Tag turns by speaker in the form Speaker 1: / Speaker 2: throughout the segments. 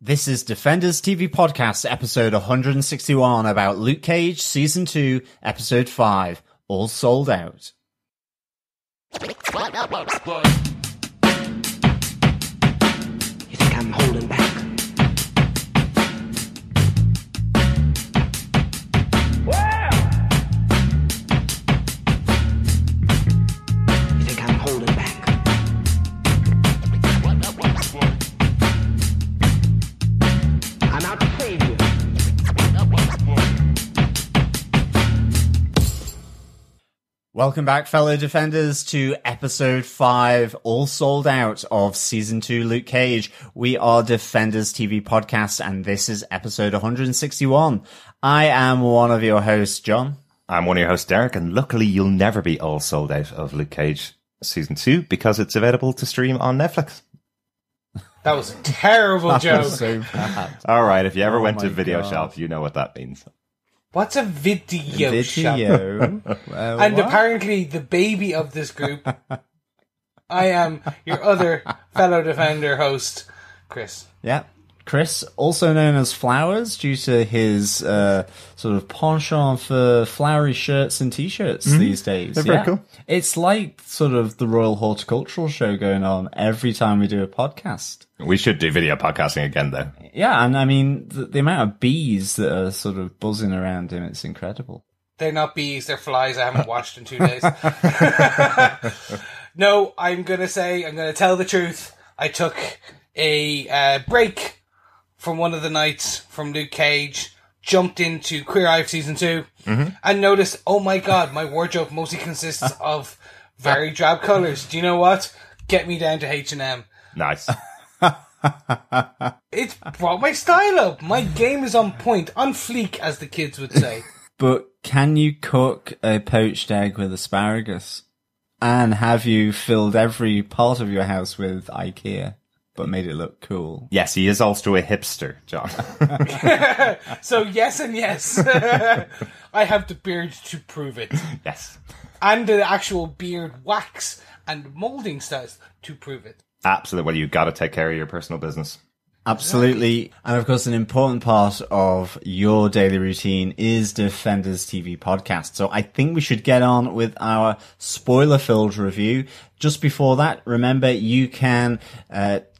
Speaker 1: This is Defenders TV Podcast, episode 161, about Luke Cage, Season 2, Episode 5, all sold out.
Speaker 2: You think I'm holding back? You think I'm holding back? I'm out to save you.
Speaker 1: Welcome back, fellow Defenders, to Episode 5, all sold out of Season 2 Luke Cage. We are Defenders TV Podcast, and this is episode 161. I am one of your hosts, John.
Speaker 3: I'm one of your hosts, Derek, and luckily you'll never be all sold out of Luke Cage Season 2 because it's available to stream on Netflix.
Speaker 4: That was a terrible joke.
Speaker 1: So bad.
Speaker 3: All right, if you ever went
Speaker 1: my
Speaker 3: to Video
Speaker 1: God.
Speaker 3: Shelf, you know what that means.
Speaker 4: What's a video shop?
Speaker 1: Video.
Speaker 4: And apparently the baby of this group, I am your other fellow Defender host, Chris.
Speaker 1: Yeah. Chris, also known as Flowers, due to his sort of penchant for flowery shirts and t-shirts these days.
Speaker 3: They're very cool.
Speaker 1: It's like sort of the Royal Horticultural Show going on every time we do a podcast.
Speaker 3: We should do video podcasting again, though.
Speaker 1: Yeah, and I mean, the amount of bees that are sort of buzzing around him, it's incredible.
Speaker 4: They're not bees, they're flies. I haven't watched in 2 days. No, I'm going to tell the truth. I took a break from one of the nights from Luke Cage, jumped into Queer Eye Season 2, and noticed, oh my god, my wardrobe mostly consists of very drab colours. Do you know what? Get me down to H&M.
Speaker 3: Nice.
Speaker 4: It's brought my style up. My game is on point, on fleek, as the kids would say.
Speaker 1: But can you cook a poached egg with asparagus? And have you filled every part of your house with IKEA, but made it look cool?
Speaker 3: Yes, he is also a hipster, John.
Speaker 4: So yes and yes. I have the beard to prove it.
Speaker 3: Yes.
Speaker 4: And the actual beard wax and moulding styles to prove it.
Speaker 3: Absolutely. Well, you've got to take care of your personal business.
Speaker 1: Absolutely. And of course, an important part of your daily routine is Defenders TV Podcast. So I think we should get on with our spoiler-filled review. Just before that, remember, you can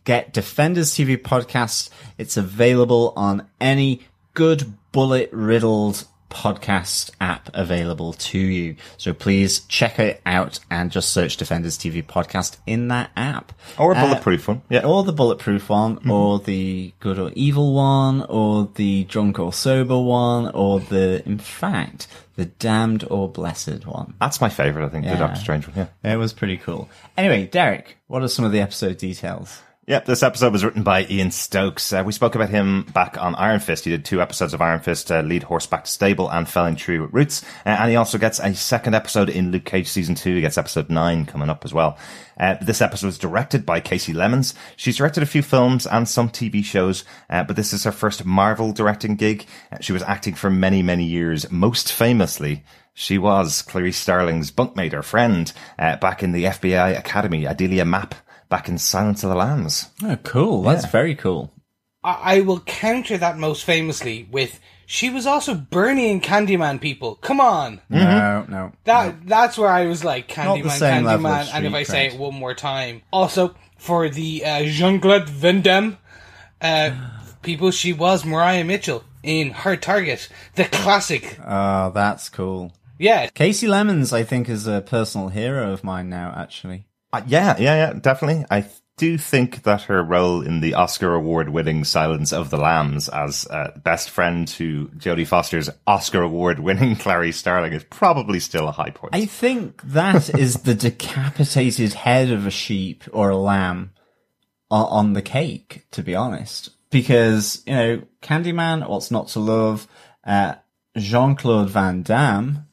Speaker 1: get Defenders TV Podcast. It's available on any good bullet-riddled podcast app available to you. So please check it out and just search Defenders TV Podcast in that app.
Speaker 3: Or a bulletproof one. Yeah.
Speaker 1: Or the bulletproof one, or the good or evil one, or the drunk or sober one, or in fact, the damned or blessed one.
Speaker 3: That's my favourite, I think,
Speaker 1: Yeah.
Speaker 3: the Doctor Strange one. Yeah.
Speaker 1: It was pretty cool. Anyway, Derek, what are some of the episode details?
Speaker 3: Yep, this episode was written by Ian Stokes. We spoke about him back on Iron Fist. He did 2 episodes of Iron Fist, Lead Horse Back to Stable and Felling True with Roots. And he also gets a second episode in Luke Cage Season 2. He gets episode 9 coming up as well. This episode was directed by Casey Lemons. She's directed a few films and some TV shows, but this is her first Marvel directing gig. She was acting for many, many years. Most famously, she was Clarice Starling's bunkmate or friend back in the FBI Academy, Adelia Mapp, back in Silence of the Lambs.
Speaker 1: Oh, cool. That's very cool.
Speaker 4: I will counter that most famously with, she was also Bernie in Candyman, people. Come on.
Speaker 1: No.
Speaker 4: That's where I was like,
Speaker 1: Not the
Speaker 4: Candyman,
Speaker 1: same level of
Speaker 4: Candyman, and if
Speaker 1: street
Speaker 4: I say
Speaker 1: cred.
Speaker 4: it one more time. Also, for the Jean-Claude Van Damme people, she was Mariah Mitchell in Her Target, the classic.
Speaker 1: Oh, that's cool.
Speaker 4: Yeah.
Speaker 1: Casey Lemons, I think, is a personal hero of mine now, actually.
Speaker 3: Yeah, definitely. I do think that her role in the Oscar award-winning Silence of the Lambs as best friend to Jodie Foster's Oscar award-winning Clarice Starling is probably still a high point.
Speaker 1: I think that is the decapitated head of a sheep or a lamb on the cake, to be honest. Because, you know, Candyman, What's Not to Love, Jean-Claude Van Damme,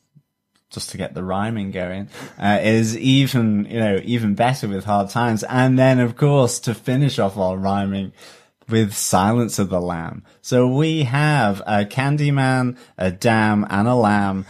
Speaker 1: just to get the rhyming going, is even better with Hard Times. And then, of course, to finish off our rhyming, with Silence of the Lamb. So we have a Candyman, a Dam, and a Lamb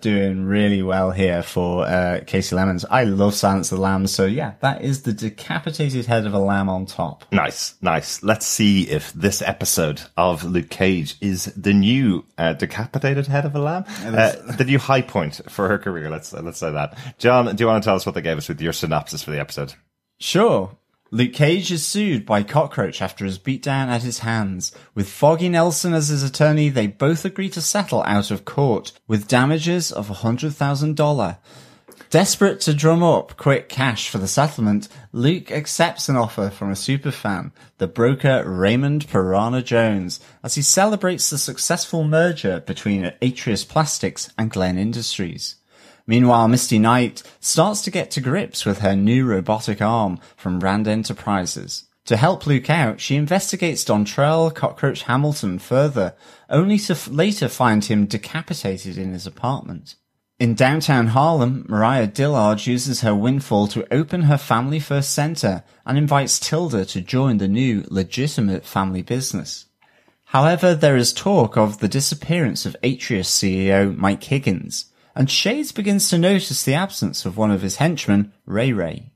Speaker 1: doing really well here for Casey Lemons. I love Silence of the Lamb, so yeah, that is the decapitated head of a lamb on top.
Speaker 3: Nice. Let's see if this episode of Luke Cage is the new decapitated head of a lamb. The new high point for her career. Let's say that. John, do you want to tell us what they gave us with your synopsis for the episode?
Speaker 1: Sure. Luke Cage is sued by Cockroach after his beatdown at his hands. With Foggy Nelson as his attorney, they both agree to settle out of court with damages of $100,000. Desperate to drum up quick cash for the settlement, Luke accepts an offer from a superfan, the broker Raymond Piranha Jones, as he celebrates the successful merger between Atreus Plastics and Glen Industries. Meanwhile, Misty Knight starts to get to grips with her new robotic arm from Rand Enterprises. To help Luke out, she investigates Dontrelle Cockroach Hamilton further, only to later find him decapitated in his apartment. In downtown Harlem, Mariah Dillard uses her windfall to open her Family First Center and invites Tilda to join the new, legitimate family business. However, there is talk of the disappearance of Atreus CEO Mike Higgins, and Shades begins to notice the absence of one of his henchmen, Ray.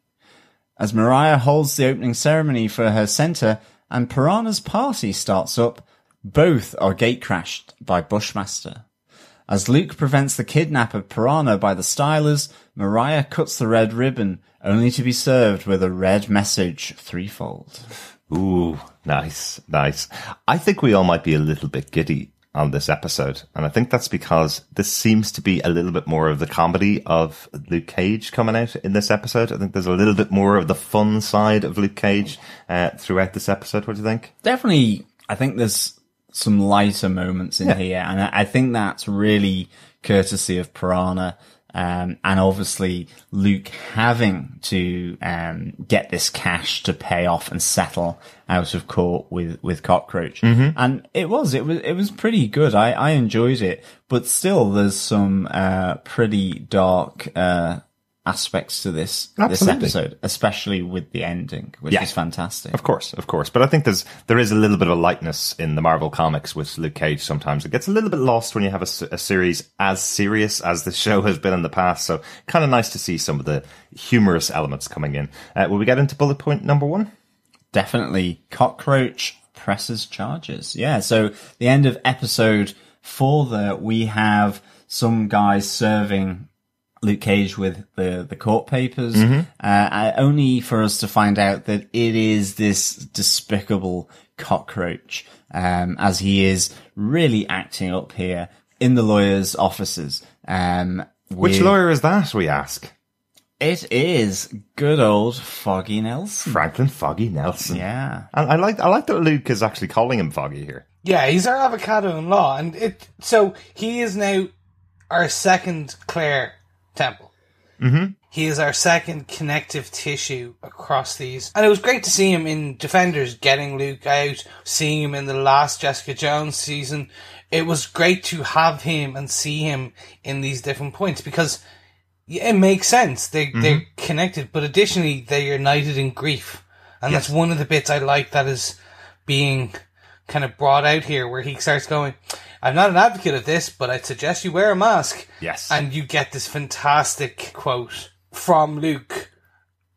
Speaker 1: As Mariah holds the opening ceremony for her center and Piranha's party starts up, both are gatecrashed by Bushmaster. As Luke prevents the kidnap of Piranha by the Stylers, Mariah cuts the red ribbon, only to be served with a red message threefold.
Speaker 3: Ooh, nice. I think we all might be a little bit giddy on this episode, and I think that's because this seems to be a little bit more of the comedy of Luke Cage coming out in this episode. I think there's a little bit more of the fun side of Luke Cage throughout this episode. What do you think?
Speaker 1: Definitely, I think there's some lighter moments in here, and I think that's really courtesy of Piranha. And obviously Luke having to get this cash to pay off and settle out of court with Cockroach. And it was pretty good. I enjoyed it, but still there's some pretty dark aspects to this episode, especially with the ending, which is fantastic.
Speaker 3: Of course. But I think there is a little bit of a lightness in the Marvel comics with Luke Cage sometimes. It gets a little bit lost when you have a series as serious as the show has been in the past. So kind of nice to see some of the humorous elements coming in. Will we get into bullet point number 1?
Speaker 1: Definitely. Cockroach presses charges. Yeah, so the end of episode 4 there, we have some guys serving Luke Cage with the court papers, only for us to find out that it is this despicable Cockroach, as he is really acting up here in the lawyer's offices.
Speaker 3: Which lawyer is that, we ask?
Speaker 1: It is good old Foggy Nelson.
Speaker 3: Franklin Foggy Nelson.
Speaker 1: Yeah.
Speaker 3: And I like that Luke is actually calling him Foggy here.
Speaker 4: Yeah, he's our avocado in law, and so he is now our second Claire Temple. He is our second connective tissue across these. And it was great to see him in Defenders getting Luke out, seeing him in the last Jessica Jones season. It was great to have him and see him in these different points because it makes sense. They're connected, but additionally, they're united in grief. And that's one of the bits I like that is being kind of brought out here, where he starts going, I'm not an advocate of this, but I'd suggest you wear a mask.
Speaker 3: Yes.
Speaker 4: And you get this fantastic quote from Luke,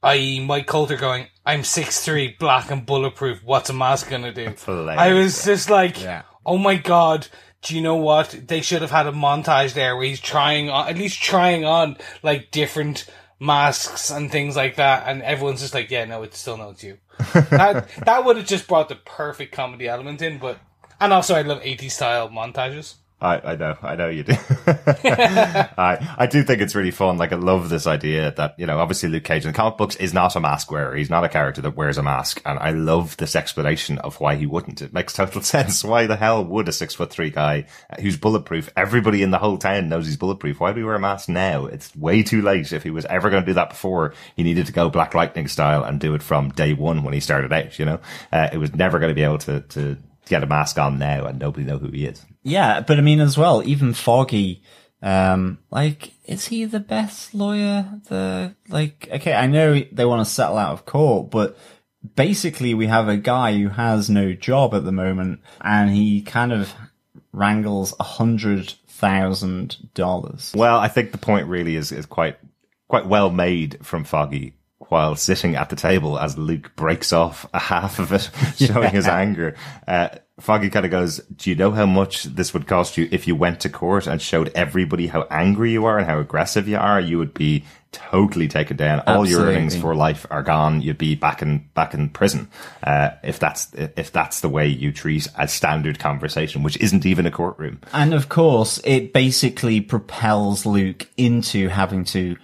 Speaker 4: i.e. Mike Colter going, I'm 6'3", black and bulletproof, what's a mask gonna do? I was just like, oh my god, do you know what? They should have had a montage there where he's trying on like different masks and things like that, and everyone's just like, it's you. That would have just brought the perfect comedy element in, and also I love 80s style montages.
Speaker 3: I know you do. I do think it's really fun. Like, I love this idea that, obviously Luke Cage in the comic books is not a mask wearer. He's not a character that wears a mask. And I love this explanation of why he wouldn't. It makes total sense. Why the hell would a 6'3" guy who's bulletproof? Everybody in the whole town knows he's bulletproof. Why do we wear a mask now? It's way too late. If he was ever going to do that before, he needed to go Black Lightning style and do it from day one when he started out, It was never going to be able to get a mask on now and nobody know who he is.
Speaker 1: Yeah, but I mean, as well, even Foggy, is he the best lawyer? Okay, I know they want to settle out of court, but basically we have a guy who has no job at the moment, and he kind of wrangles $100,000.
Speaker 3: Well, I think the point really is quite well made from Foggy while sitting at the table as Luke breaks off a half of it, showing his anger. Foggy kind of goes, do you know how much this would cost you if you went to court and showed everybody how angry you are and how aggressive you are? You would be totally taken down. All
Speaker 1: Absolutely.
Speaker 3: your earnings for life are gone. You'd be back in prison. If that's the way you treat a standard conversation, which isn't even a courtroom.
Speaker 1: And of course, it basically propels Luke into having to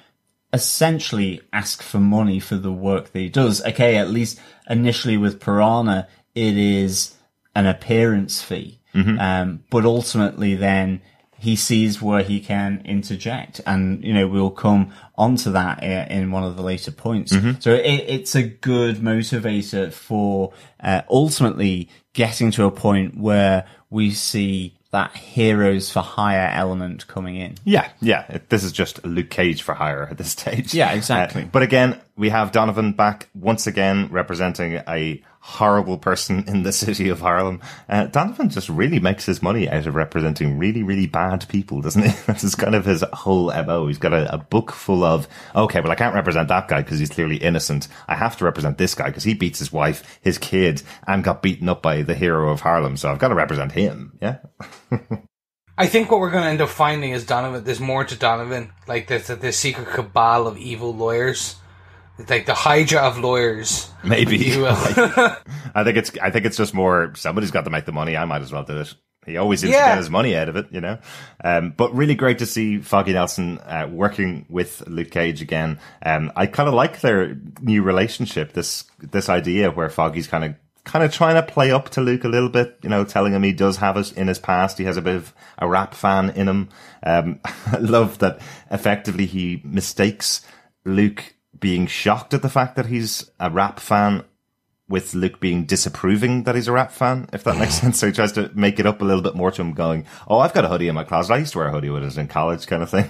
Speaker 1: essentially ask for money for the work that he does. Okay, at least initially with Piranha, it is an appearance fee. But ultimately then he sees where he can interject. And, we'll come onto that in one of the later points. So it's a good motivator for ultimately getting to a point where we see that heroes for hire element coming in.
Speaker 3: Yeah. This is just Luke Cage for hire at this stage.
Speaker 1: Yeah, exactly.
Speaker 3: But again, we have Donovan back once again representing a horrible person in the city of Harlem. Donovan just really makes his money out of representing really, really bad people, doesn't he? That's kind of his whole MO. He's got a book full of, okay, well, I can't represent that guy because he's clearly innocent. I have to represent this guy because he beats his wife, his kid, and got beaten up by the hero of Harlem. So I've got to represent him. Yeah.
Speaker 4: I think what we're going to end up finding is Donovan. There's more to Donovan. Like there's this secret cabal of evil lawyers. It's like the Hydra of lawyers.
Speaker 3: Maybe.
Speaker 4: If you will.
Speaker 3: I think it's just more somebody's got to make the money. I might as well do it. He always seems to get his money out of it, But really great to see Foggy Nelson working with Luke Cage again. I kind of like their new relationship. This idea where Foggy's kind of trying to play up to Luke a little bit, telling him he does have it in his past. He has a bit of a rap fan in him. I love that effectively he mistakes Luke being shocked at the fact that he's a rap fan with Luke being disapproving that he's a rap fan, if that makes sense. So he tries to make it up a little bit more to him, going, oh, I've got a hoodie in my closet. I used to wear a hoodie when I was in college, kind of thing.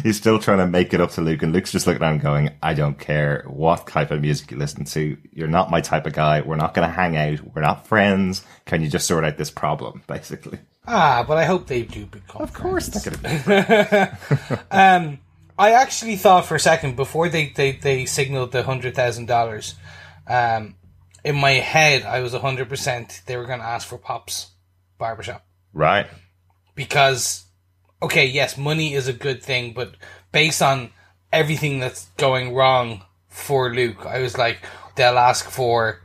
Speaker 3: He's still trying to make it up to Luke, and Luke's just looking at him going, I don't care what type of music you listen to. You're not my type of guy. We're not going to hang out. We're not friends. Can you just sort out this problem, basically?
Speaker 4: But I hope they do become
Speaker 3: Of course they're going
Speaker 4: to be. I actually thought for a second, before they signaled the $100,000, in my head, I was 100% they were going to ask for Pop's barbershop.
Speaker 3: Right.
Speaker 4: Because, okay, yes, money is a good thing, but based on everything that's going wrong for Luke, I was like, they'll ask for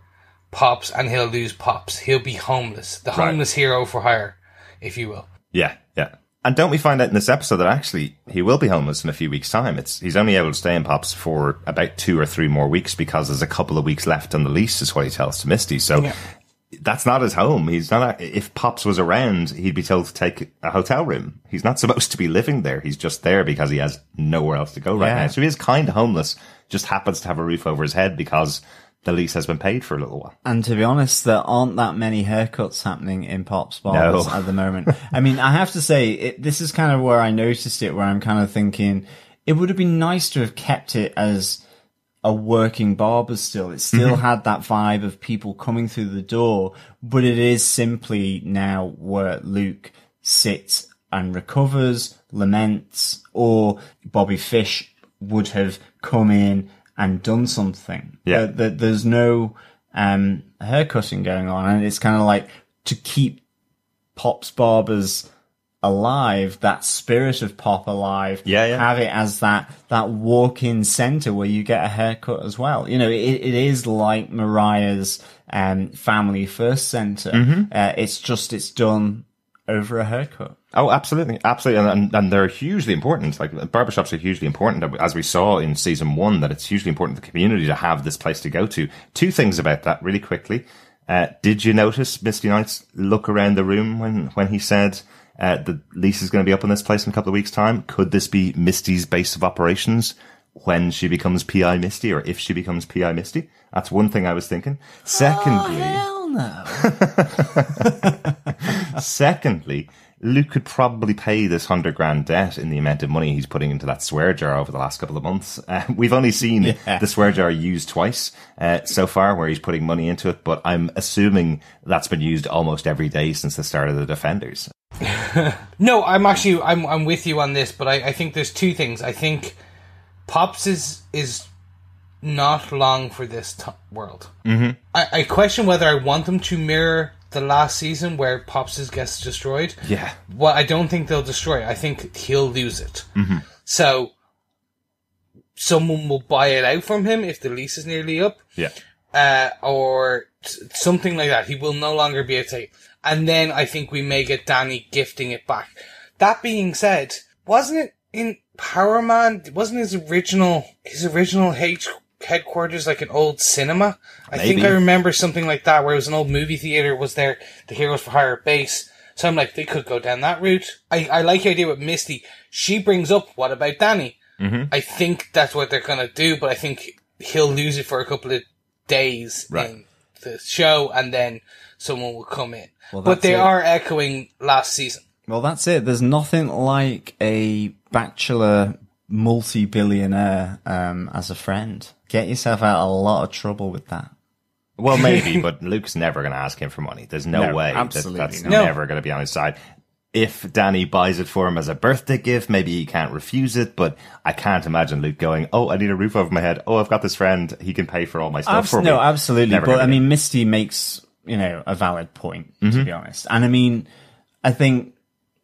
Speaker 4: Pops and he'll lose Pops. He'll be homeless. The homeless hero for hire, if you will.
Speaker 3: Yeah. And don't we find out in this episode that actually he will be homeless in a few weeks' time? He's only able to stay in Pops for about 2 or 3 more weeks because there's a couple of weeks left on the lease, is what he tells to Misty. So that's not his home. He's not. If Pops was around, he'd be told to take a hotel room. He's not supposed to be living there. He's just there because he has nowhere else to go right now. So he is kind of homeless. Just happens to have a roof over his head because the lease has been paid for a little while.
Speaker 1: And to be honest, there aren't that many haircuts happening in Pop's barbers at the moment. I mean, I have to say, this is kind of where I noticed it, where I'm kind of thinking, it would have been nice to have kept it as a working barber still. It still had that vibe of people coming through the door, but it is simply now where Luke sits and recovers, laments, or Bobby Fish would have come in and done something.
Speaker 3: Yeah.
Speaker 1: There's no haircutting going on, and it's kind of like to keep Pop's barbers alive, that spirit of Pop alive. Have it as that walk-in center where you get a haircut as well. It is like Mariah's Family First Center. It's done over a haircut.
Speaker 3: Oh, absolutely. And they're hugely important. Like, barbershops are hugely important, as we saw in season 1, that it's hugely important to the community to have this place to go to. 2 things about that really quickly. Did you notice Misty Knight's look around the room when he said, the lease is going to be up in this place in a couple of weeks' time? Could this be Misty's base of operations when she becomes PI Misty, or if she becomes PI Misty? That's one thing I was thinking. Secondly,
Speaker 1: oh, hell no.
Speaker 3: Secondly, Luke could probably pay this $100,000 debt in the amount of money he's putting into that swear jar over the last couple of months. We've only seen the swear jar used twice so far, where he's putting money into it, but I'm assuming that's been used almost every day since the start of the Defenders.
Speaker 4: No, I'm with you on this, but I think there's two things. I think Pops is not long for this world. Mm-hmm. I question whether I want them to mirror the last season where Pops gets destroyed. Yeah. Well, I don't think they'll destroy it. I think he'll lose it. Mm-hmm. So someone will buy it out from him if the lease is nearly up. Yeah. Or something like that. He will no longer be able to take. And then I think we may get Danny gifting it back. That being said, wasn't it in Power Man? Wasn't his original headquarters like an old cinema? I think I remember something like that, where it was an old movie theater, was there the Heroes for Hire base. So I'm like, they could go down that route. I like the idea with Misty. She brings up, what about Danny? Mm-hmm. I think that's what they're going to do, but I think he'll lose it for a couple of days in the show, and then someone will come in. Well, but they are echoing last season.
Speaker 1: Well, that's it. There's nothing like a bachelor multi-billionaire as a friend. Get yourself out of a lot of trouble with that.
Speaker 3: Well, maybe, but Luke's never going to ask him for money. There's no way. That's never going to be on his side. If Danny buys it for him as a birthday gift, maybe he can't refuse it, but I can't imagine Luke going, oh, I need a roof over my head. Oh, I've got this friend. He can pay for all my stuff for me.
Speaker 1: No, absolutely. Never, but I mean, Misty makes, a valid point, to be honest. And I mean, I think,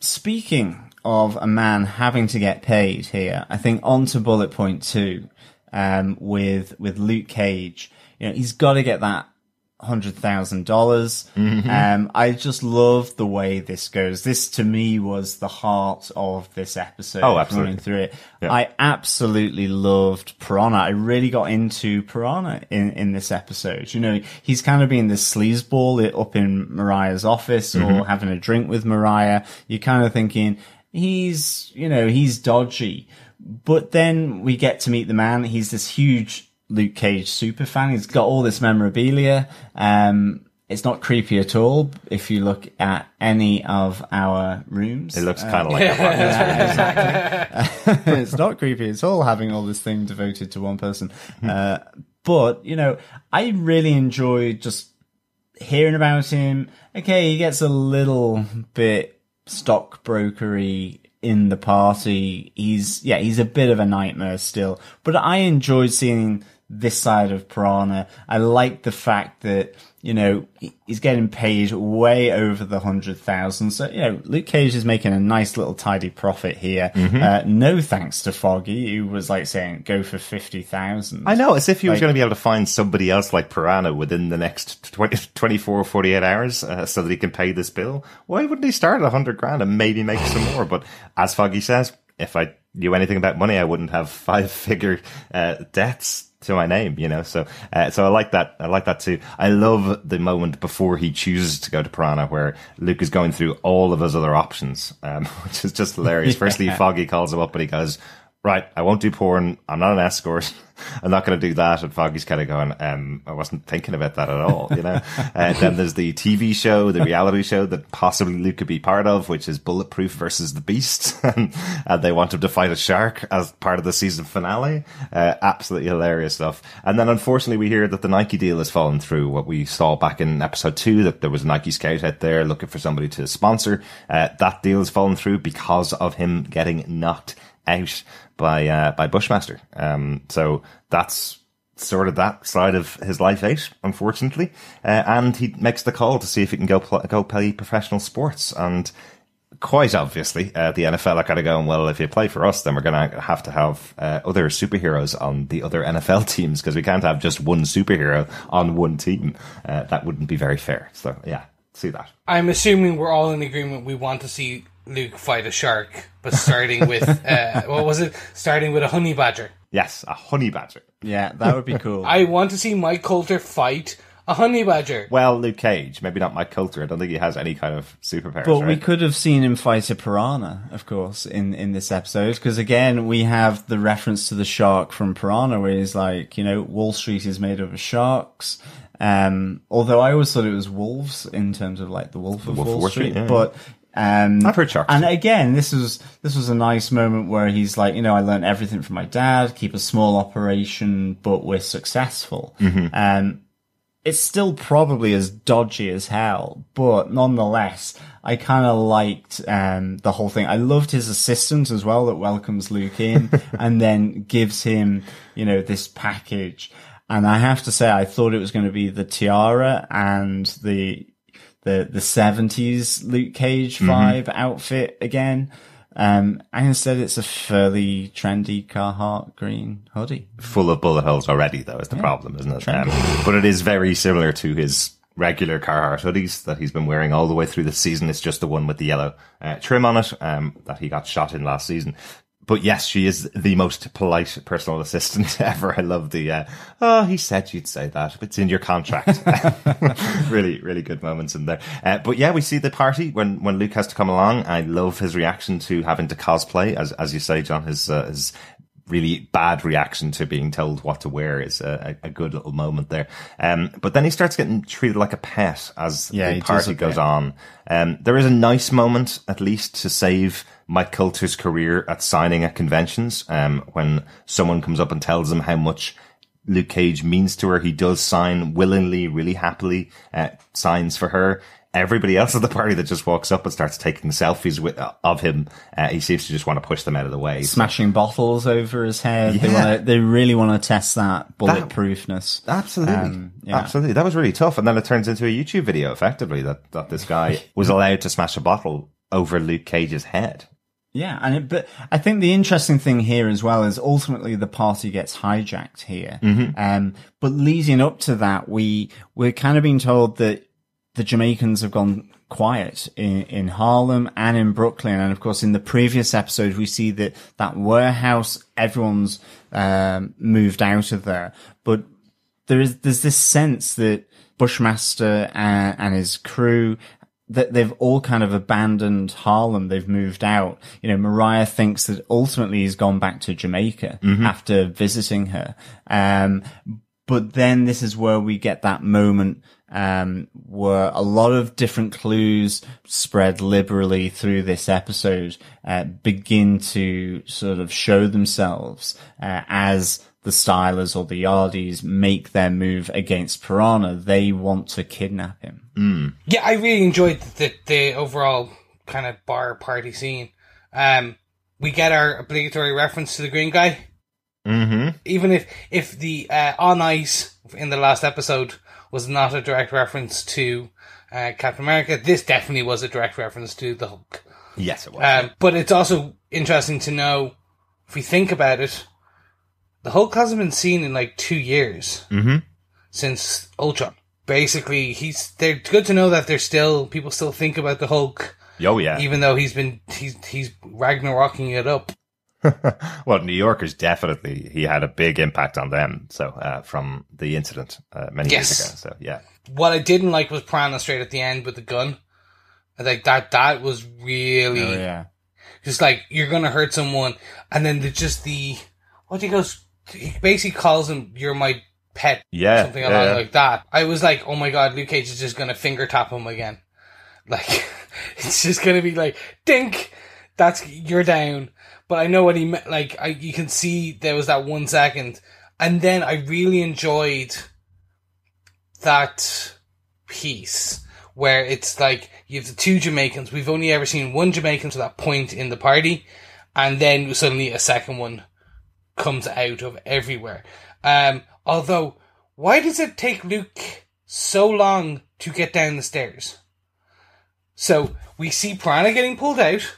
Speaker 1: speaking of a man having to get paid here, I think on to bullet point 2, with Luke Cage, he's got to get that $100,000. Mm-hmm. I just love the way this goes. This to me was the heart of this episode. Oh, absolutely. Running through it. Yeah. I absolutely loved Piranha. I really got into Piranha in this episode. He's kind of being this sleazeball up in Mariah's office or having a drink with Mariah. You're kind of thinking he's dodgy. But then we get to meet the man. He's this huge Luke Cage super fan. He's got all this memorabilia. It's not creepy at all if you look at any of our rooms.
Speaker 3: It looks kind of like a one.
Speaker 1: Yeah, exactly. It's not creepy at all having all this thing devoted to one person. But, I really enjoyed just hearing about him. Okay, he gets a little bit stockbrokery in the party. He's a bit of a nightmare still, but I enjoyed seeing this side of Piranha. I like the fact that, he's getting paid way over the 100,000. So, Luke Cage is making a nice little tidy profit here. Mm-hmm. No thanks to Foggy, who was saying, go for 50,000.
Speaker 3: I know, as if he was going to be able to find somebody else like Piranha within the next 24 or 48 hours, so that he can pay this bill. Why wouldn't he start at $100,000 and maybe make some more? But as Foggy says, if I knew anything about money, I wouldn't have 5-figure debts to my name, so I like that. I like that too. I love the moment before he chooses to go to Piranha where Luke is going through all of his other options, which is just hilarious. Firstly, Foggy calls him up and he goes, right, I won't do porn. I'm not an escort. I'm not going to do that. And Foggy's kind of going, I wasn't thinking about that at all, Then there's the TV show, the reality show that possibly Luke could be part of, which is Bulletproof versus the Beast. And they want him to fight a shark as part of the season finale. Absolutely hilarious stuff. And then unfortunately we hear that the Nike deal has fallen through. What we saw back in episode 2, that there was a Nike scout out there looking for somebody to sponsor. That deal has fallen through because of him getting knocked out by Bushmaster. So that's sort of that side of his life out, unfortunately. And he makes the call to see if he can go play professional sports. And quite obviously, the NFL are kind of going, well, if you play for us, then we're going to have other superheroes on the other NFL teams, because we can't have just one superhero on one team. That wouldn't be very fair. So yeah, see that.
Speaker 4: I'm assuming we're all in agreement we want to see Luke fight a shark, but starting with what was it? Starting with a honey badger.
Speaker 3: Yes, a honey badger.
Speaker 1: Yeah, that would be cool.
Speaker 4: I want to see Mike Colter fight a honey badger.
Speaker 3: Well, Luke Cage, maybe not Mike Colter. I don't think he has any kind of superpowers.
Speaker 1: But we could have seen him fight a piranha, of course, in this episode, because again, we have the reference to the shark from Piranha, where he's like, Wall Street is made up of sharks. Although I always thought it was wolves in terms of the Wolf of Wall Street, yeah. But
Speaker 3: I've heard shocked.
Speaker 1: And again, this was a nice moment where he's like, I learned everything from my dad, keep a small operation, but we're successful. It's still probably as dodgy as hell, but nonetheless, I kind of liked the whole thing. I loved his assistant as well that welcomes Luke in and then gives him, this package. And I have to say, I thought it was going to be the tiara and the 70s Luke Cage vibe outfit again. And instead it's a fairly trendy Carhartt green hoodie.
Speaker 3: Full of bullet holes already, though, is the problem, isn't it? But it is very similar to his regular Carhartt hoodies that he's been wearing all the way through the season. It's just the one with the yellow trim on it that he got shot in last season. But yes, she is the most polite personal assistant ever. I love the, he said you'd say that. It's in your contract. Really, really good moments in there. But yeah, we see the party when Luke has to come along. I love his reaction to having to cosplay. As you say, John, his really bad reaction to being told what to wear is a good little moment there. But then he starts getting treated like a pet as the party goes on. There is a nice moment, at least, to save Mike Colter's career at signing at conventions. When someone comes up and tells him how much Luke Cage means to her, he does sign willingly, really happily, signs for her. Everybody else at the party that just walks up and starts taking selfies of him, he seems to just want to push them out of the way.
Speaker 1: Smashing bottles over his head. Yeah. They really want to test that bulletproofness.
Speaker 3: Absolutely. Absolutely. That was really tough. And then it turns into a YouTube video, effectively, that this guy was allowed to smash a bottle over Luke Cage's head.
Speaker 1: Yeah, but I think the interesting thing here as well is ultimately the party gets hijacked here. But leading up to that, we're kind of being told that the Jamaicans have gone quiet in Harlem and in Brooklyn. And of course, in the previous episode, we see that warehouse, everyone's moved out of there. But there's this sense that Bushmaster and his crew, that they've all kind of abandoned Harlem. They've moved out. Mariah thinks that ultimately he's gone back to Jamaica after visiting her. But then this is where we get that moment, where a lot of different clues spread liberally through this episode, begin to sort of show themselves, as the Stylers or the Yardies make their move against Piranha. They want to kidnap him.
Speaker 4: Yeah, I really enjoyed the overall kind of bar party scene. We get our obligatory reference to the green guy. Even if the on ice in the last episode was not a direct reference to Captain America, this definitely was a direct reference to the Hulk.
Speaker 3: Yes, it was.
Speaker 4: But it's also interesting to know, if we think about it, the Hulk hasn't been seen in like 2 years since Ultron. Basically, they're good to know that people still think about the Hulk.
Speaker 3: Oh yeah,
Speaker 4: even though he's Ragnaroking it up.
Speaker 3: Well, New Yorkers definitely, he had a big impact on them. So from the incident many years ago. So yeah,
Speaker 4: what I didn't like was Piranha straight at the end with the gun. Like that was really just like, you're gonna hurt someone, and then he basically calls him, "You're my pet," something along like that. I was like, oh my god, Luke Cage is just gonna finger tap him again. Like, it's just gonna be like, dink, you're down. But I know what he meant. Like, you can see there was that 1 second, and then I really enjoyed that piece where it's like, you have the two Jamaicans. We've only ever seen one Jamaican to that point in the party, and then suddenly a second one comes out of everywhere. Although, why does it take Luke so long to get down the stairs? So we see Piranha getting pulled out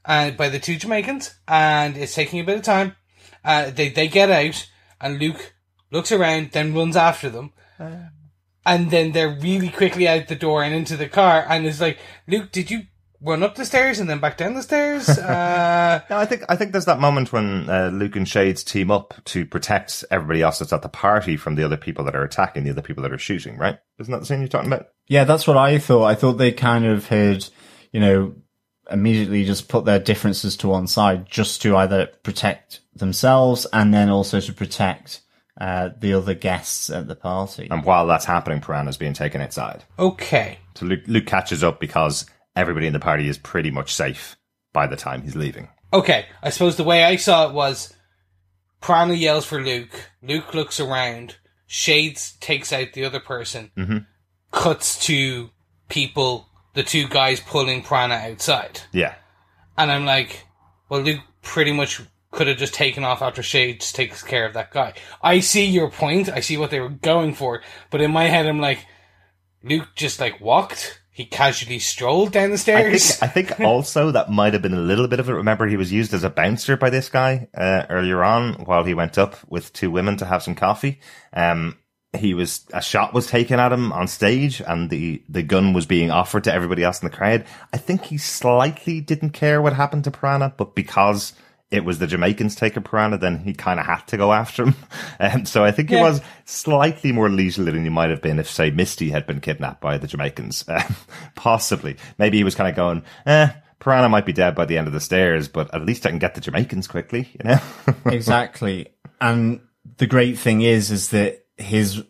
Speaker 4: by the two Jamaicans, and it's taking a bit of time. They get out, and Luke looks around, then runs after them. And then they're really quickly out the door and into the car, and it's like, Luke, did you run up the stairs and then back down the stairs?
Speaker 3: No, I think there's that moment when Luke and Shades team up to protect everybody else that's at the party from the other people that are attacking, the other people that are shooting, right? Isn't that the scene you're talking about?
Speaker 1: Yeah, that's what I thought. I thought they kind of had, immediately just put their differences to one side just to either protect themselves and then also to protect the other guests at the party.
Speaker 3: And while that's happening, Piranha's being taken outside.
Speaker 4: Okay.
Speaker 3: So Luke catches up because everybody in the party is pretty much safe by the time he's leaving.
Speaker 4: Okay, I suppose the way I saw it was Piranha yells for Luke. Luke looks around. Shades takes out the other person.
Speaker 3: Mm-hmm.
Speaker 4: Cuts to people, the two guys pulling Piranha outside.
Speaker 3: Yeah.
Speaker 4: And I'm like, well, Luke pretty much could have just taken off after Shades takes care of that guy. I see your point. I see what they were going for. But in my head, I'm like, Luke just like walked. He casually strolled down the stairs.
Speaker 3: I think also that might have been a little bit of it. Remember, he was used as a bouncer by this guy earlier on while he went up with two women to have some coffee. A shot was taken at him on stage, and the gun was being offered to everybody else in the crowd. I think he slightly didn't care what happened to Piranha, but because it was the Jamaicans taking Piranha, then he kind of had to go after him. So I think he was slightly more leisurely than he might have been if, say, Misty had been kidnapped by the Jamaicans. Possibly. Maybe he was kind of going, Piranha might be dead by the end of the stairs, but at least I can get the Jamaicans quickly, you know?
Speaker 1: Exactly. And the great thing is that his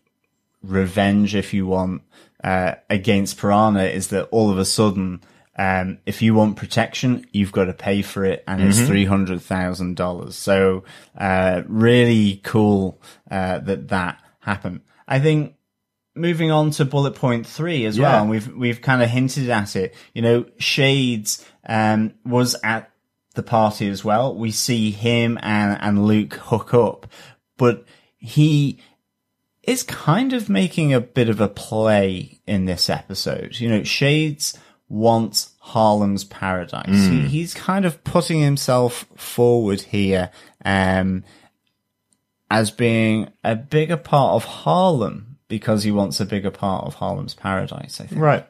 Speaker 1: revenge, if you want, against Piranha is that all of a sudden, if you want protection, you've got to pay for it, and it's $300,000. So, really cool, that happened. I think moving on to bullet point 3 as well, and we've kind of hinted at it. You know, Shades, was at the party as well. We see him and Luke hook up, but he is kind of making a bit of a play in this episode. You know, Shades wants Harlem's paradise. He's kind of putting himself forward here as being a bigger part of Harlem because he wants a bigger part of Harlem's paradise, I think.
Speaker 3: Right.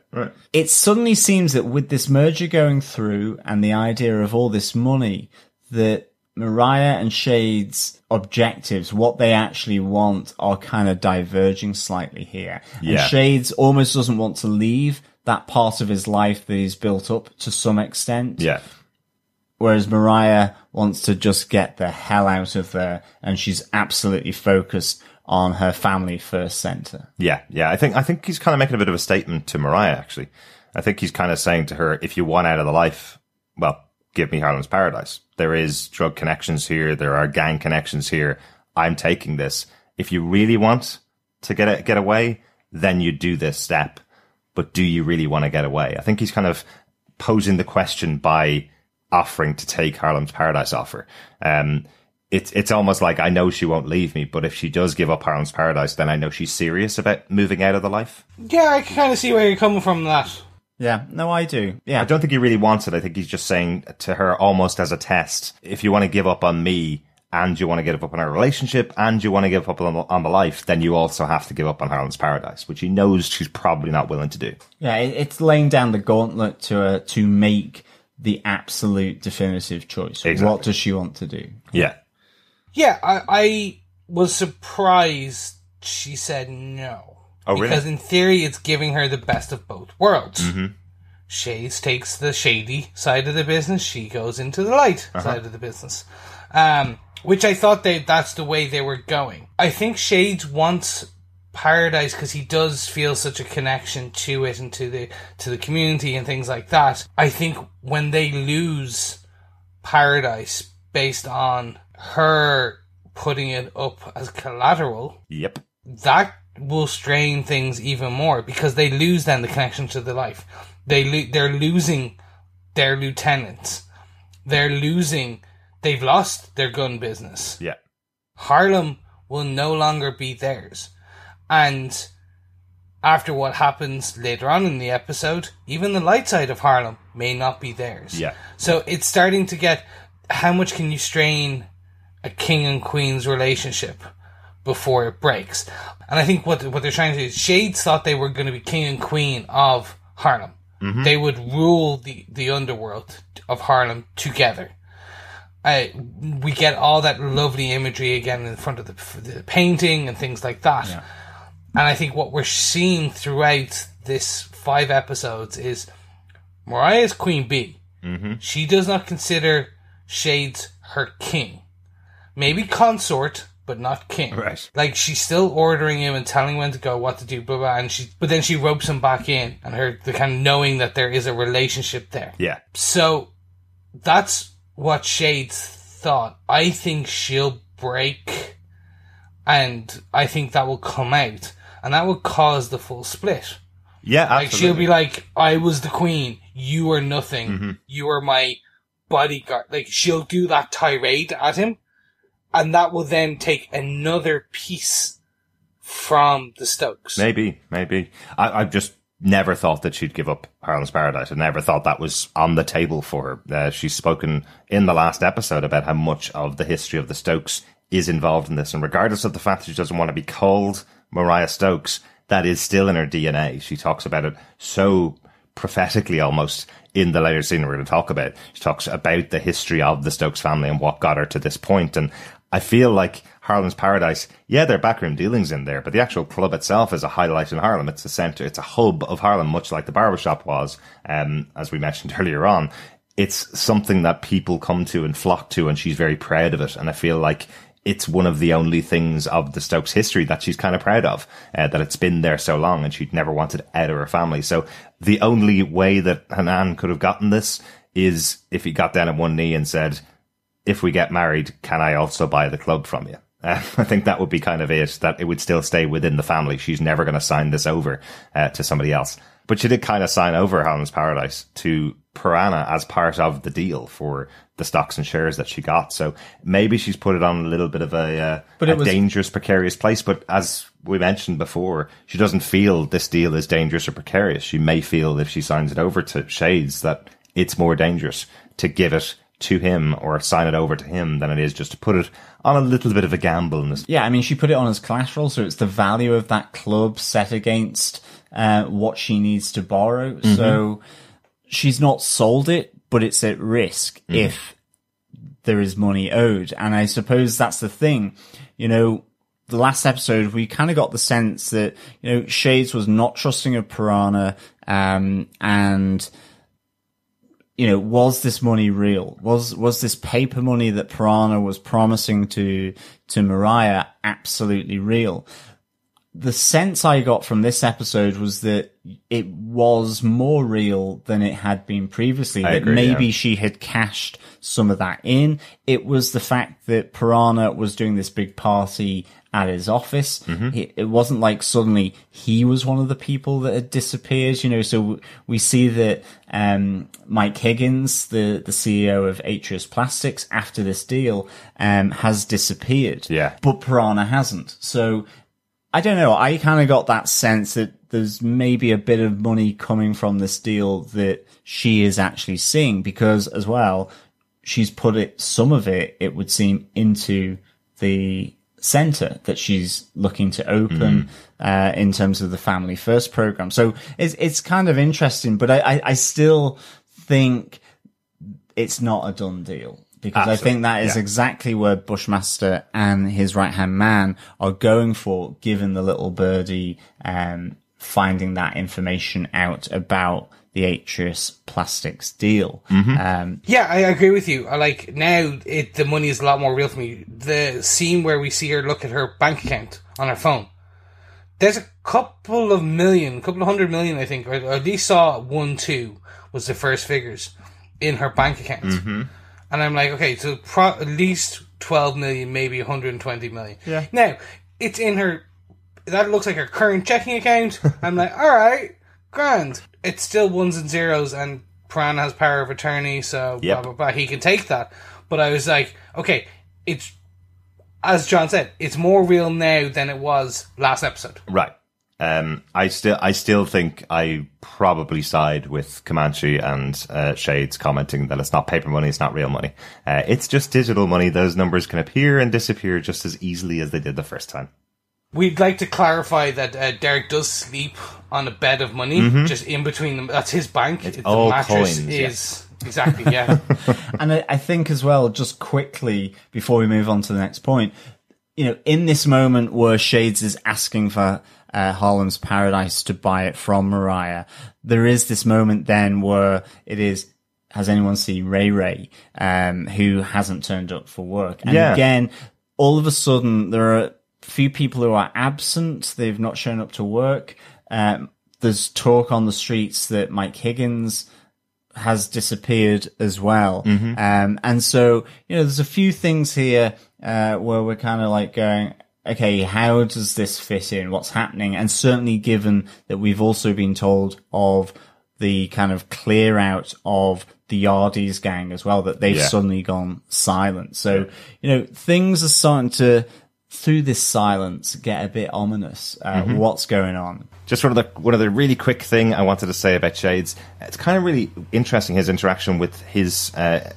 Speaker 1: It suddenly seems that with this merger going through and the idea of all this money, that Mariah and Shades' objectives, what they actually want, are kind of diverging slightly here. And Shades almost doesn't want to leave that part of his life that he's built up to some extent.
Speaker 3: Yeah.
Speaker 1: Whereas Mariah wants to just get the hell out of there, and she's absolutely focused on her family first center.
Speaker 3: Yeah. I think he's kind of making a bit of a statement to Mariah, actually. I think he's kind of saying to her, if you want out of the life, well, give me Harlem's paradise. There is drug connections here. There are gang connections here. I'm taking this. If you really want to get away, then you do this step. But do you really want to get away? I think he's kind of posing the question by offering to take Harlem's paradise offer. It's almost like, I know she won't leave me, but if she does give up Harlem's paradise, then I know she's serious about moving out of the life.
Speaker 4: Yeah, I can kind of see where you're coming from that.
Speaker 1: Yeah, no, I do. Yeah.
Speaker 3: I don't think he really wants it. I think he's just saying to her almost as a test, if you want to give up on me, and you want to give up on our relationship, and you want to give up on the life, then you also have to give up on Harlem's paradise, which he knows she's probably not willing to do.
Speaker 1: Yeah, it's laying down the gauntlet to make the absolute definitive choice.
Speaker 3: Exactly.
Speaker 1: What does she want to do?
Speaker 3: Yeah.
Speaker 4: Yeah, I was surprised she said no.
Speaker 3: Oh, really?
Speaker 4: Because in theory, it's giving her the best of both worlds. Shades takes the shady side of the business. She goes into the light side of the business. Which I thought that's the way they were going. I think Shades wants paradise because he does feel such a connection to it and to the community and things like that. I think when they lose paradise based on her putting it up as collateral, that will strain things even more because they lose then the connection to the life. They're losing their lieutenants. They've lost their gun business.
Speaker 3: Yeah.
Speaker 4: Harlem will no longer be theirs. And after what happens later on in the episode, even the light side of Harlem may not be theirs.
Speaker 3: Yeah.
Speaker 4: So it's starting to get, how much can you strain a king and queen's relationship before it breaks? And I think what they're trying to do is, Shades thought they were going to be king and queen of Harlem. They would rule the underworld of Harlem together. We get all that lovely imagery again in front of the painting and things like that. Yeah. And I think what we're seeing throughout this 5 episodes is Mariah's Queen Bee. She does not consider Shades her king. Maybe consort, but not Kim.
Speaker 3: Right.
Speaker 4: Like, she's still ordering him and telling him when to go, what to do, blah, blah, but then she ropes him back in, and the kind of knowing that there is a relationship there.
Speaker 3: Yeah.
Speaker 4: So, that's what Shades thought. I think she'll break, and I think that will come out, and that will cause the full split.
Speaker 3: Yeah, absolutely.
Speaker 4: Like, she'll be like, I was the queen, you are nothing, you are my bodyguard. Like, she'll do that tirade at him, and that will then take another piece from the Stokes.
Speaker 3: Maybe. I've just never thought that she'd give up Harlem's Paradise. I never thought that was on the table for her. She's spoken in the last episode about how much of the history of the Stokes is involved in this. And regardless of the fact that she doesn't want to be called Mariah Stokes, that is still in her DNA. She talks about it so prophetically almost in the later scene we're going to talk about. She talks about the history of the Stokes family and what got her to this point. And I feel like Harlem's Paradise, yeah, there are backroom dealings in there, but the actual club itself is a highlight in Harlem. It's a centre, it's a hub of Harlem, much like the barbershop was, as we mentioned earlier on. It's something that people come to and flock to, and she's very proud of it. And I feel like it's one of the only things of the Stokes history that she's kind of proud of, that it's been there so long and she'd never wanted out of her family. So the only way that Hanan could have gotten this is if he got down on one knee and said, if we get married, can I also buy the club from you? I think that would be kind of it, that it would still stay within the family. She's never going to sign this over to somebody else. But she did kind of sign over Harlem's Paradise to Piranha as part of the deal for the stocks and shares that she got. So maybe she's put it on a little bit of a dangerous, precarious place. But as we mentioned before, she doesn't feel this deal is dangerous or precarious. She may feel if she signs it over to Shades that it's more dangerous to give it to him or sign it over to him than it is just to put it on a little bit of a gamble.
Speaker 1: Yeah, I mean, she put it on as collateral, so it's the value of that club set against what she needs to borrow. So she's not sold it, but it's at risk if there is money owed. And I suppose that's the thing. You know, the last episode, we kind of got the sense that, you know, Shades was not trusting of Piranha, and you know, was this money real? Was this paper money that Piranha was promising to Mariah absolutely real? The sense I got from this episode was that it was more real than it had been previously. That maybe she had cashed some of that in. It was the fact that Piranha was doing this big party at his office. It wasn't like suddenly he was one of the people that had disappeared, you know. So we see that Mike Higgins, the CEO of Atreus Plastics, after this deal, has disappeared.
Speaker 3: Yeah.
Speaker 1: But Piranha hasn't. So I don't know. I kind of got that sense that there's maybe a bit of money coming from this deal that she is actually seeing, because as well, she's put some of it would seem, into the center that she's looking to open in terms of the Family First program. So it's kind of interesting, but I still think it's not a done deal. Because I think that is exactly where Bushmaster and his right-hand man are going for, given the little birdie finding that information out about the Atreus Plastics deal.
Speaker 4: Yeah, I agree with you. I like, now the money is a lot more real for me. The scene where we see her look at her bank account on her phone, there's a couple of hundred million, I think, or at least saw 1-2 was the first figures in her bank account. And I'm like, okay, so at least 12 million, maybe 120 million.
Speaker 1: Yeah.
Speaker 4: Now, it's in her, that looks like her current checking account. I'm like, alright, grand. It's still ones and zeros, and Piranha has power of attorney, so blah, blah, blah. He can take that. But I was like, okay, it's, as John said, it's more real now than it was last episode.
Speaker 3: Right. I still think I probably side with Comanche and Shades commenting that it's not paper money, it's not real money. It's just digital money. Those numbers can appear and disappear just as easily as they did the first time.
Speaker 4: We'd like to clarify that Derek does sleep on a bed of money, just in between them. That's his bank.
Speaker 3: It's
Speaker 4: the
Speaker 3: all
Speaker 4: mattress
Speaker 3: coins,
Speaker 4: is exactly, yeah.
Speaker 1: And I think as well, just quickly before we move on to the next point, you know, in this moment where Shades is asking for Harlem's Paradise to buy it from Mariah, there is this moment then where it is, has anyone seen Ray, who hasn't turned up for work? And again, all of a sudden there are a few people who are absent. They've not shown up to work. There's talk on the streets that Mike Higgins has disappeared as well. And so, there's a few things here where we're kind of like going, okay, how does this fit in? What's happening? And certainly given that we've also been told of the kind of clear out of the Yardies gang as well, that they've suddenly gone silent. So, things are starting to, through this silence, get a bit ominous. What's going on?
Speaker 3: Just one of the really quick thing I wanted to say about Shades. It's kind of really interesting, his interaction with his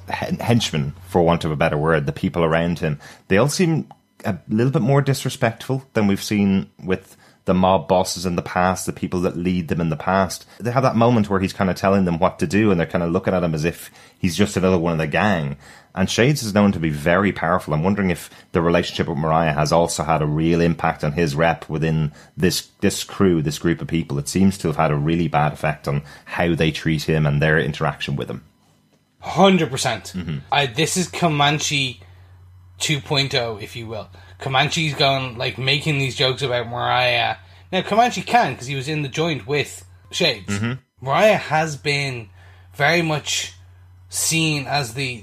Speaker 3: henchmen, for want of a better word, the people around him. They all seem a little bit more disrespectful than we've seen with the mob bosses in the past, the people that lead them in the past. They have that moment where he's kind of telling them what to do, and they're kind of looking at him as if he's just another one of the gang. And Shades is known to be very powerful. I'm wondering if the relationship with Mariah has also had a real impact on his rep within this crew, this group of people. It seems to have had a really bad effect on how they treat him and their interaction with him.
Speaker 4: 100%. This is Comanche 2.0, if you will. Comanche's going, making these jokes about Mariah. Now, Comanche can, because he was in the joint with Shades. Mariah has been very much seen as the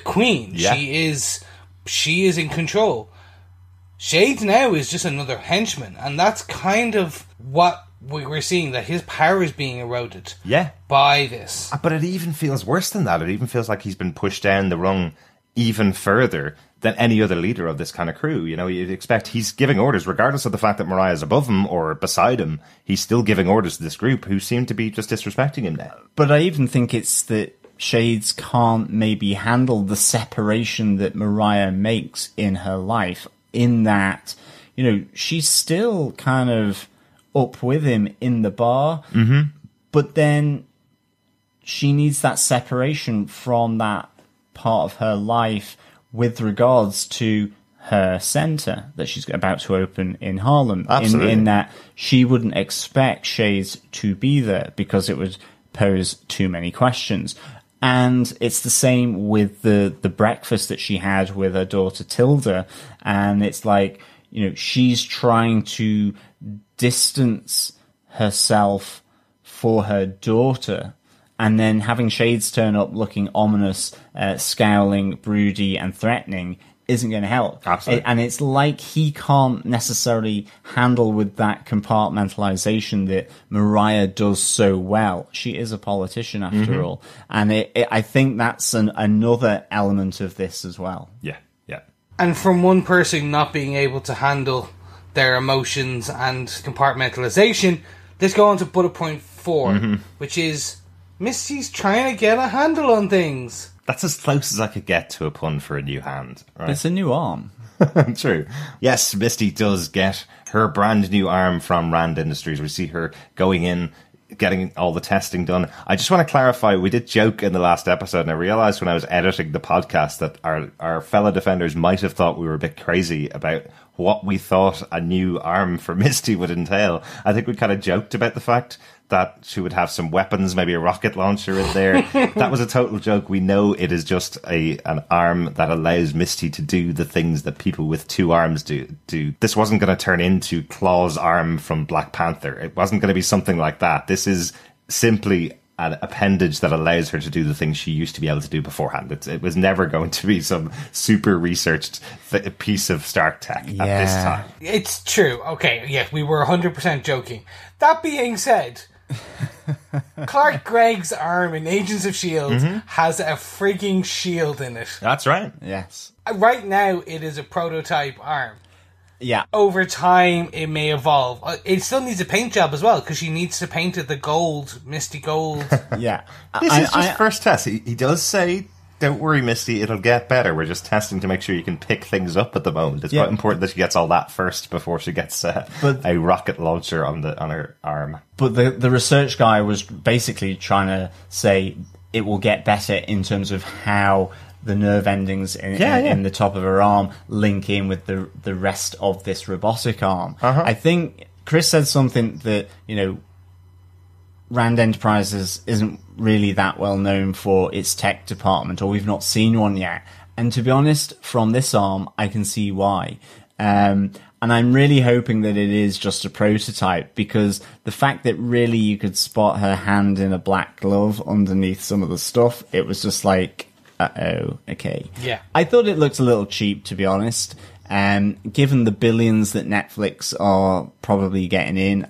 Speaker 4: queen.
Speaker 3: Yeah.
Speaker 4: She is in control. Shades now is just another henchman, and that's kind of what we're seeing, that his power is being eroded by this.
Speaker 3: But it even feels worse than that. It even feels like he's been pushed down the rung even further than any other leader of this kind of crew. You'd expect he's giving orders, regardless of the fact that Mariah's above him or beside him. He's still giving orders to this group who seem to be just disrespecting him now.
Speaker 1: But I even think it's that Shades can't maybe handle the separation that Mariah makes in her life, in that, she's still kind of up with him in the bar, but then she needs that separation from that part of her life with regards to her centre that she's about to open in Harlem.
Speaker 3: Absolutely.
Speaker 1: In that she wouldn't expect Shades to be there because it would pose too many questions. And it's the same with the breakfast that she had with her daughter Tilda. And it's like, she's trying to distance herself for her daughter. And then having Shades turn up looking ominous, scowling, broody, and threatening isn't going to help.
Speaker 3: Absolutely.
Speaker 1: And it's like he can't necessarily handle with that compartmentalization that Mariah does so well. She is a politician after all. And I think that's another element of this as well.
Speaker 3: Yeah.
Speaker 4: And from one person not being able to handle their emotions and compartmentalization, let's go on to bullet point 4, which is Misty's trying to get a handle on things.
Speaker 3: That's as close as I could get to a pun for a new hand. Right?
Speaker 1: It's a new arm.
Speaker 3: True. Yes, Misty does get her brand new arm from Rand Industries. We see her going in, getting all the testing done. I just want to clarify, we did joke in the last episode, and I realised when I was editing the podcast that our fellow defenders might have thought we were a bit crazy about what we thought a new arm for Misty would entail. I think we kind of joked about the fact that she would have some weapons, maybe a rocket launcher in there. That was a total joke. We know it is just an arm that allows Misty to do the things that people with two arms do. This wasn't going to turn into Claw's arm from Black Panther. It wasn't going to be something like that. This is simply an appendage that allows her to do the things she used to be able to do beforehand. It was never going to be some super researched piece of Stark tech at this time.
Speaker 4: It's true. Okay, yeah, we were 100% joking. That being said, Clark Gregg's arm in Agents of S.H.I.E.L.D. has a freaking shield in it.
Speaker 3: That's right.
Speaker 1: Yes.
Speaker 4: Right now, it is a prototype arm.
Speaker 1: Yeah.
Speaker 4: Over time, it may evolve. It still needs a paint job as well, because she needs to paint it the gold, Misty gold.
Speaker 1: Yeah.
Speaker 3: This is just first test. He does say, don't worry, Misty, it'll get better. We're just testing to make sure you can pick things up at the moment. It's quite important that she gets all that first before she gets a rocket launcher on her arm. But
Speaker 1: the research guy was basically trying to say it will get better in terms of how the nerve endings in the top of her arm link in with the rest of this robotic arm. I think Chris said something that, Rand Enterprises isn't really that well known for its tech department, or we've not seen one yet. And to be honest, from this arm, I can see why. And I'm really hoping that it is just a prototype, because the fact that really you could spot her hand in a black glove underneath some of the stuff, it was just like, uh-oh, okay.
Speaker 4: Yeah.
Speaker 1: I thought it looked a little cheap, to be honest. Given the billions that Netflix are probably getting in,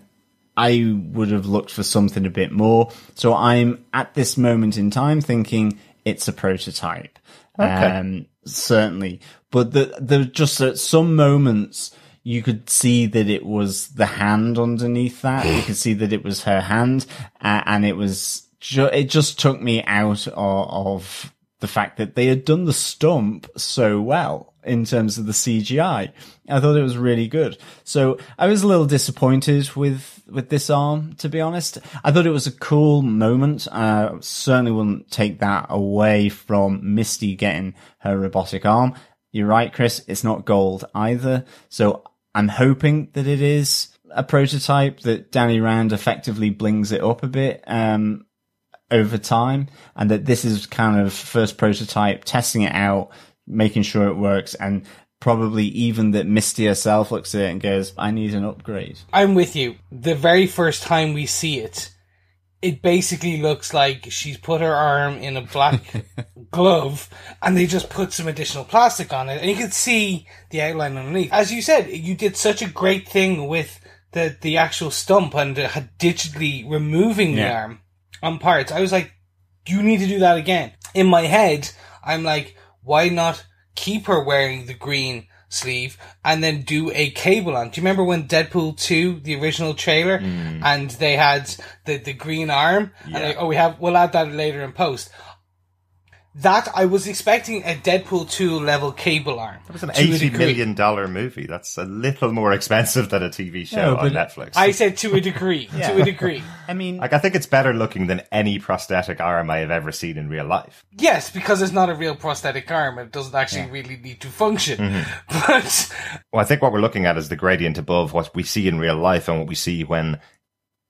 Speaker 1: I would have looked for something a bit more. So I'm at this moment in time thinking it's a prototype.
Speaker 3: Okay.
Speaker 1: Certainly. But the just at some moments you could see that it was the hand underneath that. You could see that it was her hand, and it was it just took me out of the fact that they had done the stump so well in terms of the CGI. I thought it was really good. So I was a little disappointed with this arm, to be honest. I thought it was a cool moment. Certainly wouldn't take that away from Misty getting her robotic arm. You're right, Chris. It's not gold either. So I'm hoping that it is a prototype, that Danny Rand effectively blings it up a bit, over time, and that this is kind of first prototype, testing it out, making sure it works, and probably even that Misty herself looks at it and goes, I need an upgrade.
Speaker 4: I'm with you. The very first time we see it, it basically looks like she's put her arm in a black glove and they just put some additional plastic on it, and you can see the outline underneath. As you said, you did such a great thing with the actual stump and digitally removing the arm on parts. I was like, you need to do that again. In my head, I'm like, why not keep her wearing the green sleeve and then do a cable on? Do you remember when Deadpool 2, the original trailer, and they had the green arm?
Speaker 3: Yeah.
Speaker 4: And we'll add that later in post. That, I was expecting a Deadpool 2 level cable arm.
Speaker 3: That was an $80 million movie. That's a little more expensive than a TV show on Netflix.
Speaker 4: I said to a degree. To a degree.
Speaker 1: I mean,
Speaker 3: Like, I think it's better looking than any prosthetic arm I have ever seen in real life.
Speaker 4: Yes, because it's not a real prosthetic arm. It doesn't actually really need to function. But
Speaker 3: Well, I think what we're looking at is the gradient above what we see in real life and what we see when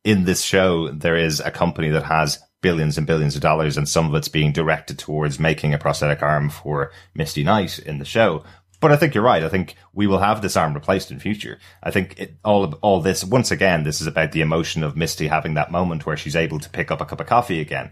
Speaker 3: in this show there is a company that has billions and billions of dollars, and some of it's being directed towards making a prosthetic arm for Misty Knight in the show. But I think you're right. I think we will have this arm replaced in future. I think all this, once again, this is about the emotion of Misty having that moment where she's able to pick up a cup of coffee again.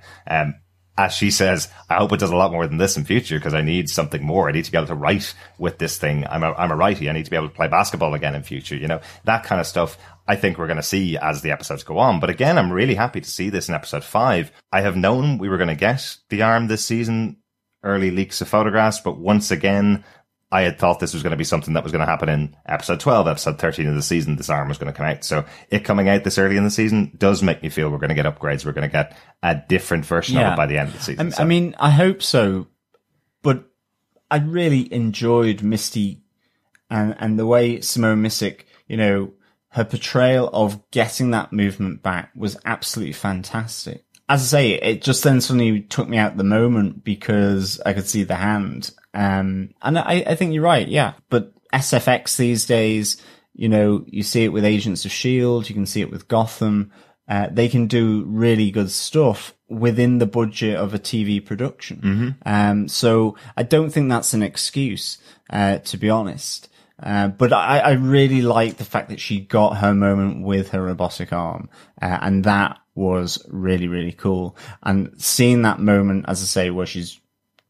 Speaker 3: As she says, I hope it does a lot more than this in future, because I need something more. I need to be able to write with this thing. I'm a righty. I need to be able to play basketball again in future. You know, that kind of stuff I think we're going to see as the episodes go on. But again, I'm really happy to see this in episode 5. I have known we were going to get the arm this season, early leaks of photographs, but once again, I had thought this was going to be something that was going to happen in episode 12, episode 13 of the season. This arm was going to come out. So it coming out this early in the season does make me feel we're going to get upgrades. We're going to get a different version of it by the end of the season.
Speaker 1: I mean, I hope so, but I really enjoyed Misty and the way Simone Missick, you know, her portrayal of getting that movement back was absolutely fantastic. As I say, it just then suddenly took me out the moment because I could see the hand. And I think you're right, yeah. But SFX these days, you know, you see it with Agents of S.H.I.E.L.D., you can see it with Gotham. They can do really good stuff within the budget of a TV production. So I don't think that's an excuse, to be honest. But I really like the fact that she got her moment with her robotic arm. And that was really, really cool. And seeing that moment, as I say, where she's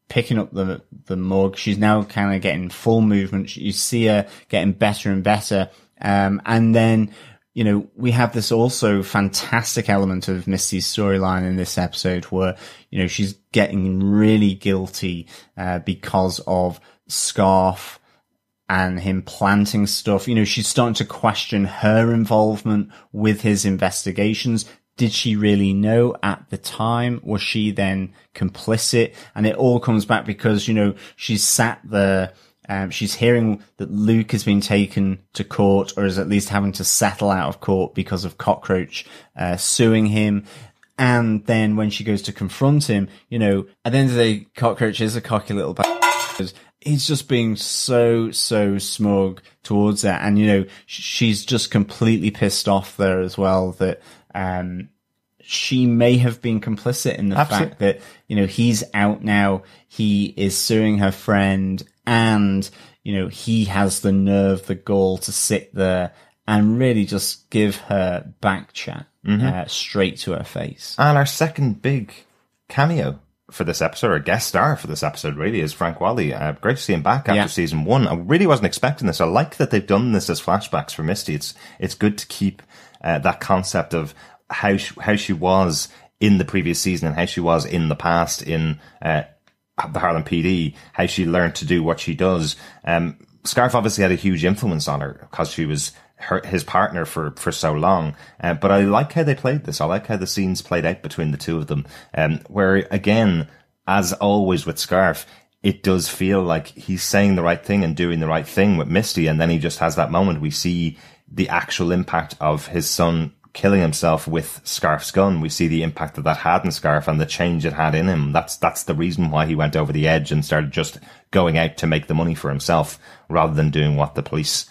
Speaker 1: picking up the mug, she's now kind of getting full movement. You see her getting better and better. And then, you know, we have this also fantastic element of Misty's storyline in this episode where, you know, she's getting really guilty, because of Scarf and him planting stuff. You know, she's starting to question her involvement with his investigations. Did she really know at the time? Was she then complicit? And it all comes back because, you know, she's sat there, she's hearing that Luke has been taken to court, or is at least having to settle out of court because of Cockroach, suing him. And then when she goes to confront him, you know, at the end of the day, Cockroach is a cocky little bastard. He's just being so smug towards that. And, you know, she's just completely pissed off there as well that, she may have been complicit in the fact that, you know, he's out now, he is suing her friend, and, you know, he has the nerve, the gall to sit there and really just give her back chat straight to her face.
Speaker 3: And our second big cameo for this episode, or guest star for this episode, really, is Frank Wally. Great to see him back after season 1. I really wasn't expecting this. I like that they've done this as flashbacks for Misty. It's good to keep that concept of how she was in the previous season and how she was in the past in the Harlem PD, how she learned to do what she does. Scarf obviously had a huge influence on her because she was his partner for so long. But I like how they played this. I like how the scenes played out between the two of them. Where, again, as always with Scarf, it does feel like he's saying the right thing and doing the right thing with Misty, and then he just has that moment. We see the actual impact of his son killing himself with Scarf's gun. We see the impact that had in Scarf and the change it had in him. That's the reason why he went over the edge and started just going out to make the money for himself rather than doing what the police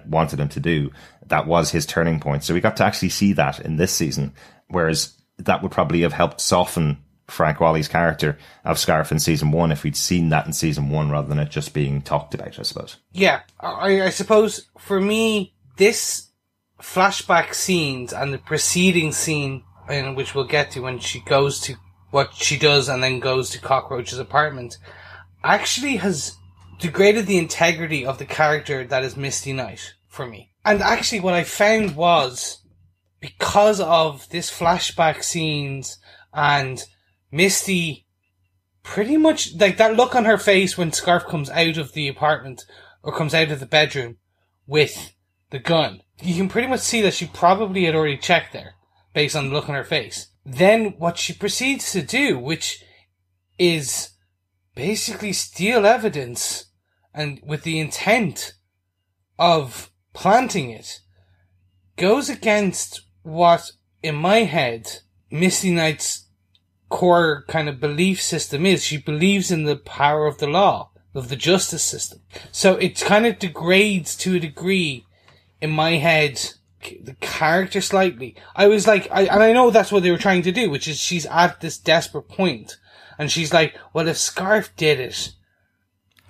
Speaker 3: wanted him to do. That was his turning point. So we got to actually see that in this season, whereas that would probably have helped soften Frank Wally's character of Scarf in season 1 if we'd seen that in season 1 rather than it just being talked about, I suppose.
Speaker 4: Yeah, I suppose for me, this flashback scenes and the preceding scene, in which we'll get to when she goes to what she does and then goes to Cockroach's apartment, actually has degraded the integrity of the character that is Misty Knight for me. And actually what I found was, because of this flashback scenes and Misty pretty much, like that look on her face when Scarf comes out of the apartment or comes out of the bedroom with the gun, you can pretty much see that she probably had already checked there based on the look on her face. Then what she proceeds to do, which is basically steal evidence and with the intent of planting it, goes against what, in my head, Misty Knight's core kind of belief system is. She believes in the power of the law, of the justice system. So it kind of degrades to a degree, in my head, the character slightly. I was like, and I know that's what they were trying to do, which is she's at this desperate point, and she's like, well, if Scarf did it,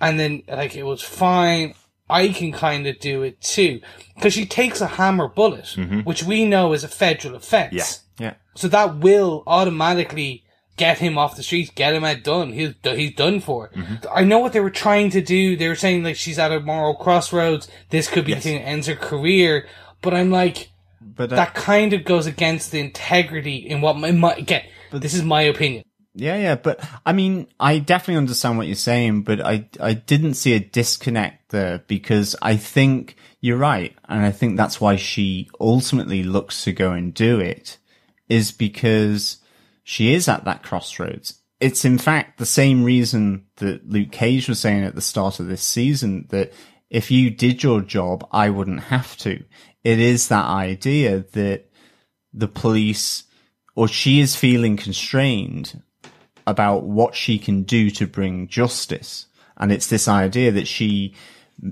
Speaker 4: and then, like, it was fine, I can kind of do it too. Because she takes a hammer bullet, which we know is a federal offence.
Speaker 1: Yeah.
Speaker 4: So that will automatically get him off the streets, get him done. He's done for. I know what they were trying to do. They were saying, like, she's at a moral crossroads. This could be the thing that ends her career. But I'm like, that kind of goes against the integrity in what this is my opinion.
Speaker 1: Yeah, but I mean, I definitely understand what you're saying, but I didn't see a disconnect there, because I think you're right, and I think that's why she ultimately looks to go and do it, is because she is at that crossroads. It's in fact the same reason that Luke Cage was saying at the start of this season that if you did your job, I wouldn't have to. It is that idea that the police, or she is feeling constrained about what she can do to bring justice. And it's this idea that she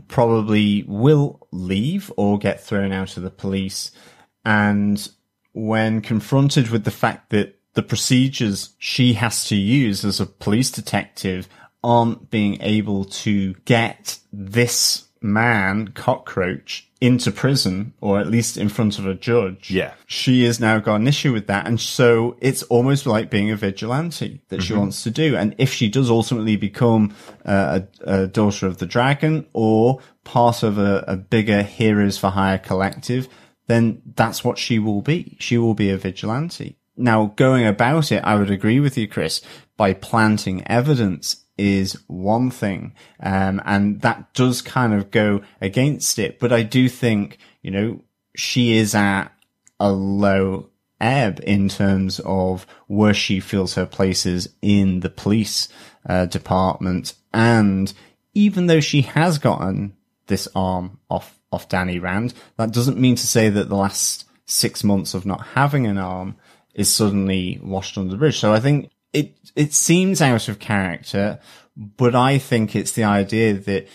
Speaker 1: probably will leave or get thrown out of the police. And when confronted with the fact that the procedures she has to use as a police detective aren't being able to get this man, Cockroach, into prison, or at least in front of a judge.
Speaker 3: Yeah.
Speaker 1: She has now got an issue with that. And so it's almost like being a vigilante that she wants to do. And if she does ultimately become a daughter of the dragon or part of a bigger Heroes for Hire collective, then that's what she will be. She will be a vigilante. Now, going about it, I would agree with you, Chris, by planting evidence is one thing. And that does kind of go against it. But I do think, you know, she is at a low ebb in terms of where she feels her place is in the police department. And even though she has gotten this arm off Danny Rand, that doesn't mean to say that the last 6 months of not having an arm is suddenly washed under the bridge. So I think it seems out of character, but I think it's the idea that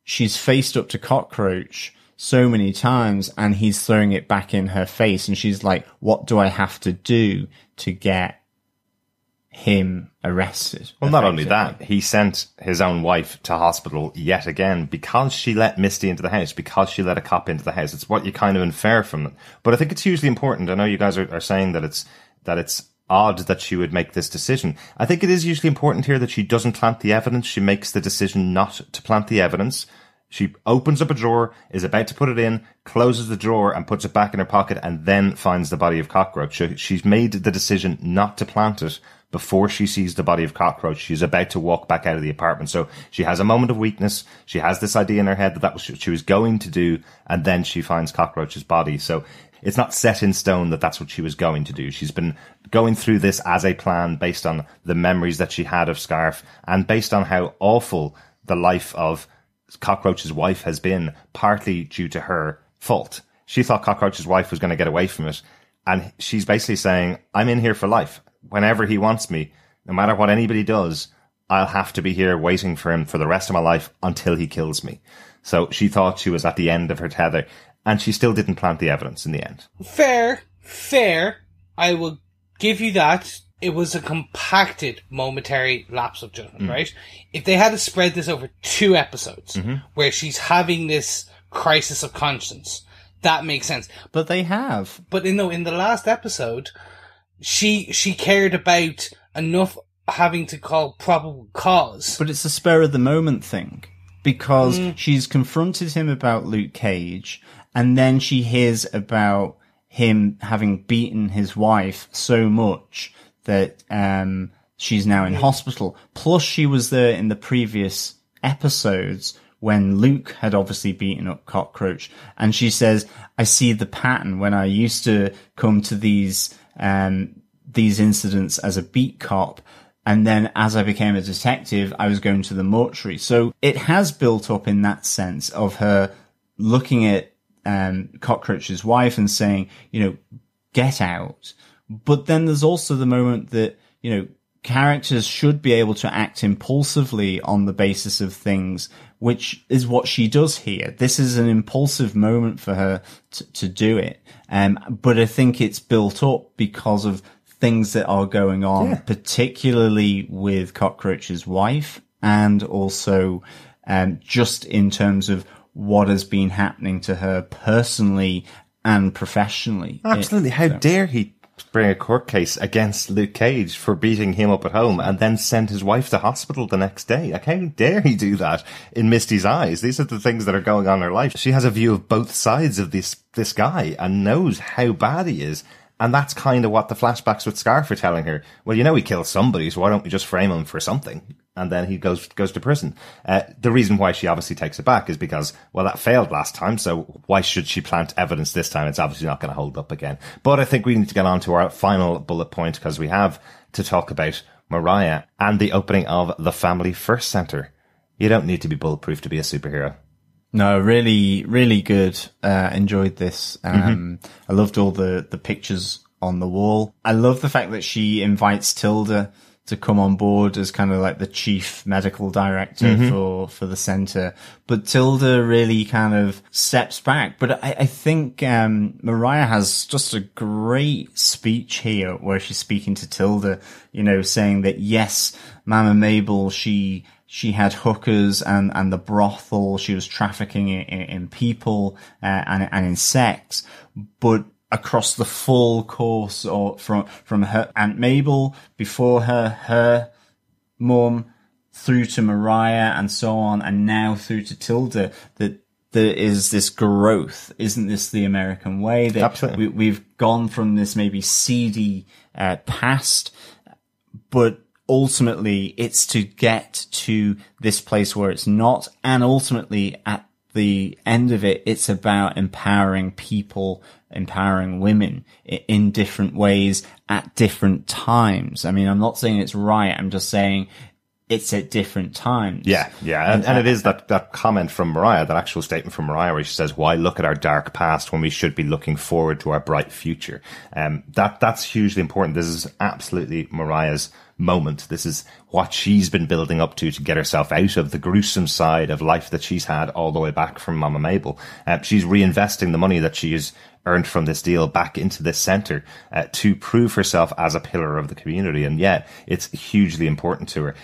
Speaker 1: she's faced up to Cockroach so many times and he's throwing it back in her face, and she's like, what do I have to do to get him arrested.
Speaker 3: Well, not only that, he sent his own wife to hospital yet again because she let Misty into the house, because she let a cop into the house. It's what you kind of infer from it. But I think it's hugely important. I know you guys are saying that it's odd that she would make this decision. I think it is usually important here that she doesn't plant the evidence. She makes the decision not to plant the evidence. She opens up a drawer, is about to put it in, closes the drawer and puts it back in her pocket, and then finds the body of Cockroach. She's made the decision not to plant it before she sees the body of Cockroach. She's about to walk back out of the apartment. So she has a moment of weakness. She has this idea in her head that was what she was going to do, and then she finds Cockroach's body. So it's not set in stone that that's what she was going to do. She's been going through this as a plan based on the memories that she had of Scarf and based on how awful the life of Cockroach's wife has been, partly due to her fault. She thought Cockroach's wife was going to get away from it, and she's basically saying, I'm in here for life. Whenever he wants me, no matter what anybody does, I'll have to be here waiting for him for the rest of my life until he kills me. So she thought she was at the end of her tether, and she still didn't plant the evidence in the end.
Speaker 4: Fair. I will give you that. It was a compacted momentary lapse of judgment, right? If they had to spread this over 2 episodes, where she's having this crisis of conscience, that makes sense.
Speaker 1: But they have.
Speaker 4: But in the last episode, she cared about enough having to call probable cause.
Speaker 1: But it's a spur of the moment thing. Because she's confronted him about Luke Cage, and then she hears about him having beaten his wife so much that she's now in hospital. Plus, she was there in the previous episodes when Luke had obviously beaten up Cockroach, and she says, I see the pattern when I used to come to these incidents as a beat cop, and then as I became a detective, I was going to the mortuary. So it has built up in that sense of her looking at Cockroach's wife and saying, get out. But then there's also the moment that, characters should be able to act impulsively on the basis of things, which is what she does here. This is an impulsive moment for her to do it. But I think it's built up because of things that are going on, particularly with Cockroach's wife, and also just in terms of what has been happening to her personally and professionally.
Speaker 3: Absolutely. How dare he bring a court case against Luke Cage for beating him up at home and then send his wife to hospital the next day? Like, how dare he do that in Misty's eyes? These are the things that are going on in her life. She has a view of both sides of this guy and knows how bad he is. And that's kind of what the flashbacks with Scarf are telling her. Well, he kills somebody, so why don't we just frame him for something? And then he goes to prison. The reason why she obviously takes it back is because, well, that failed last time, so why should she plant evidence this time? It's obviously not going to hold up again. But I think we need to get on to our final bullet point, because we have to talk about Mariah and the opening of the Family First Centre. You don't need to be bulletproof to be a superhero.
Speaker 1: No, really, really good. Enjoyed this. I loved all the pictures on the wall. I love the fact that she invites Tilda to come on board as kind of like the chief medical director for the center. But Tilda really kind of steps back. But I think Mariah has just a great speech here where she's speaking to Tilda, saying that, yes, Mama Mabel, she had hookers and the brothel. She was trafficking in people and in sex, but across the full course, or from her Aunt Mabel before her mum through to Mariah and so on, and now through to Tilda, that there is this growth. Isn't this the American way? That
Speaker 3: Absolutely.
Speaker 1: We've gone from this maybe seedy past, but ultimately it's to get to this place where it's not, and ultimately at the end of it, it's about empowering people, empowering women in different ways at different times. I mean, I'm not saying it's right. I'm just saying it's at different times.
Speaker 3: Yeah. And it is that comment from Mariah, that actual statement from Mariah where she says, why look at our dark past when we should be looking forward to our bright future? That's hugely important. This is absolutely Mariah's moment. This is what she's been building up to get herself out of the gruesome side of life that she's had all the way back from Mama Mabel. She's reinvesting the money that she has earned from this deal back into this centre to prove herself as a pillar of the community. And yeah, it's hugely important to her.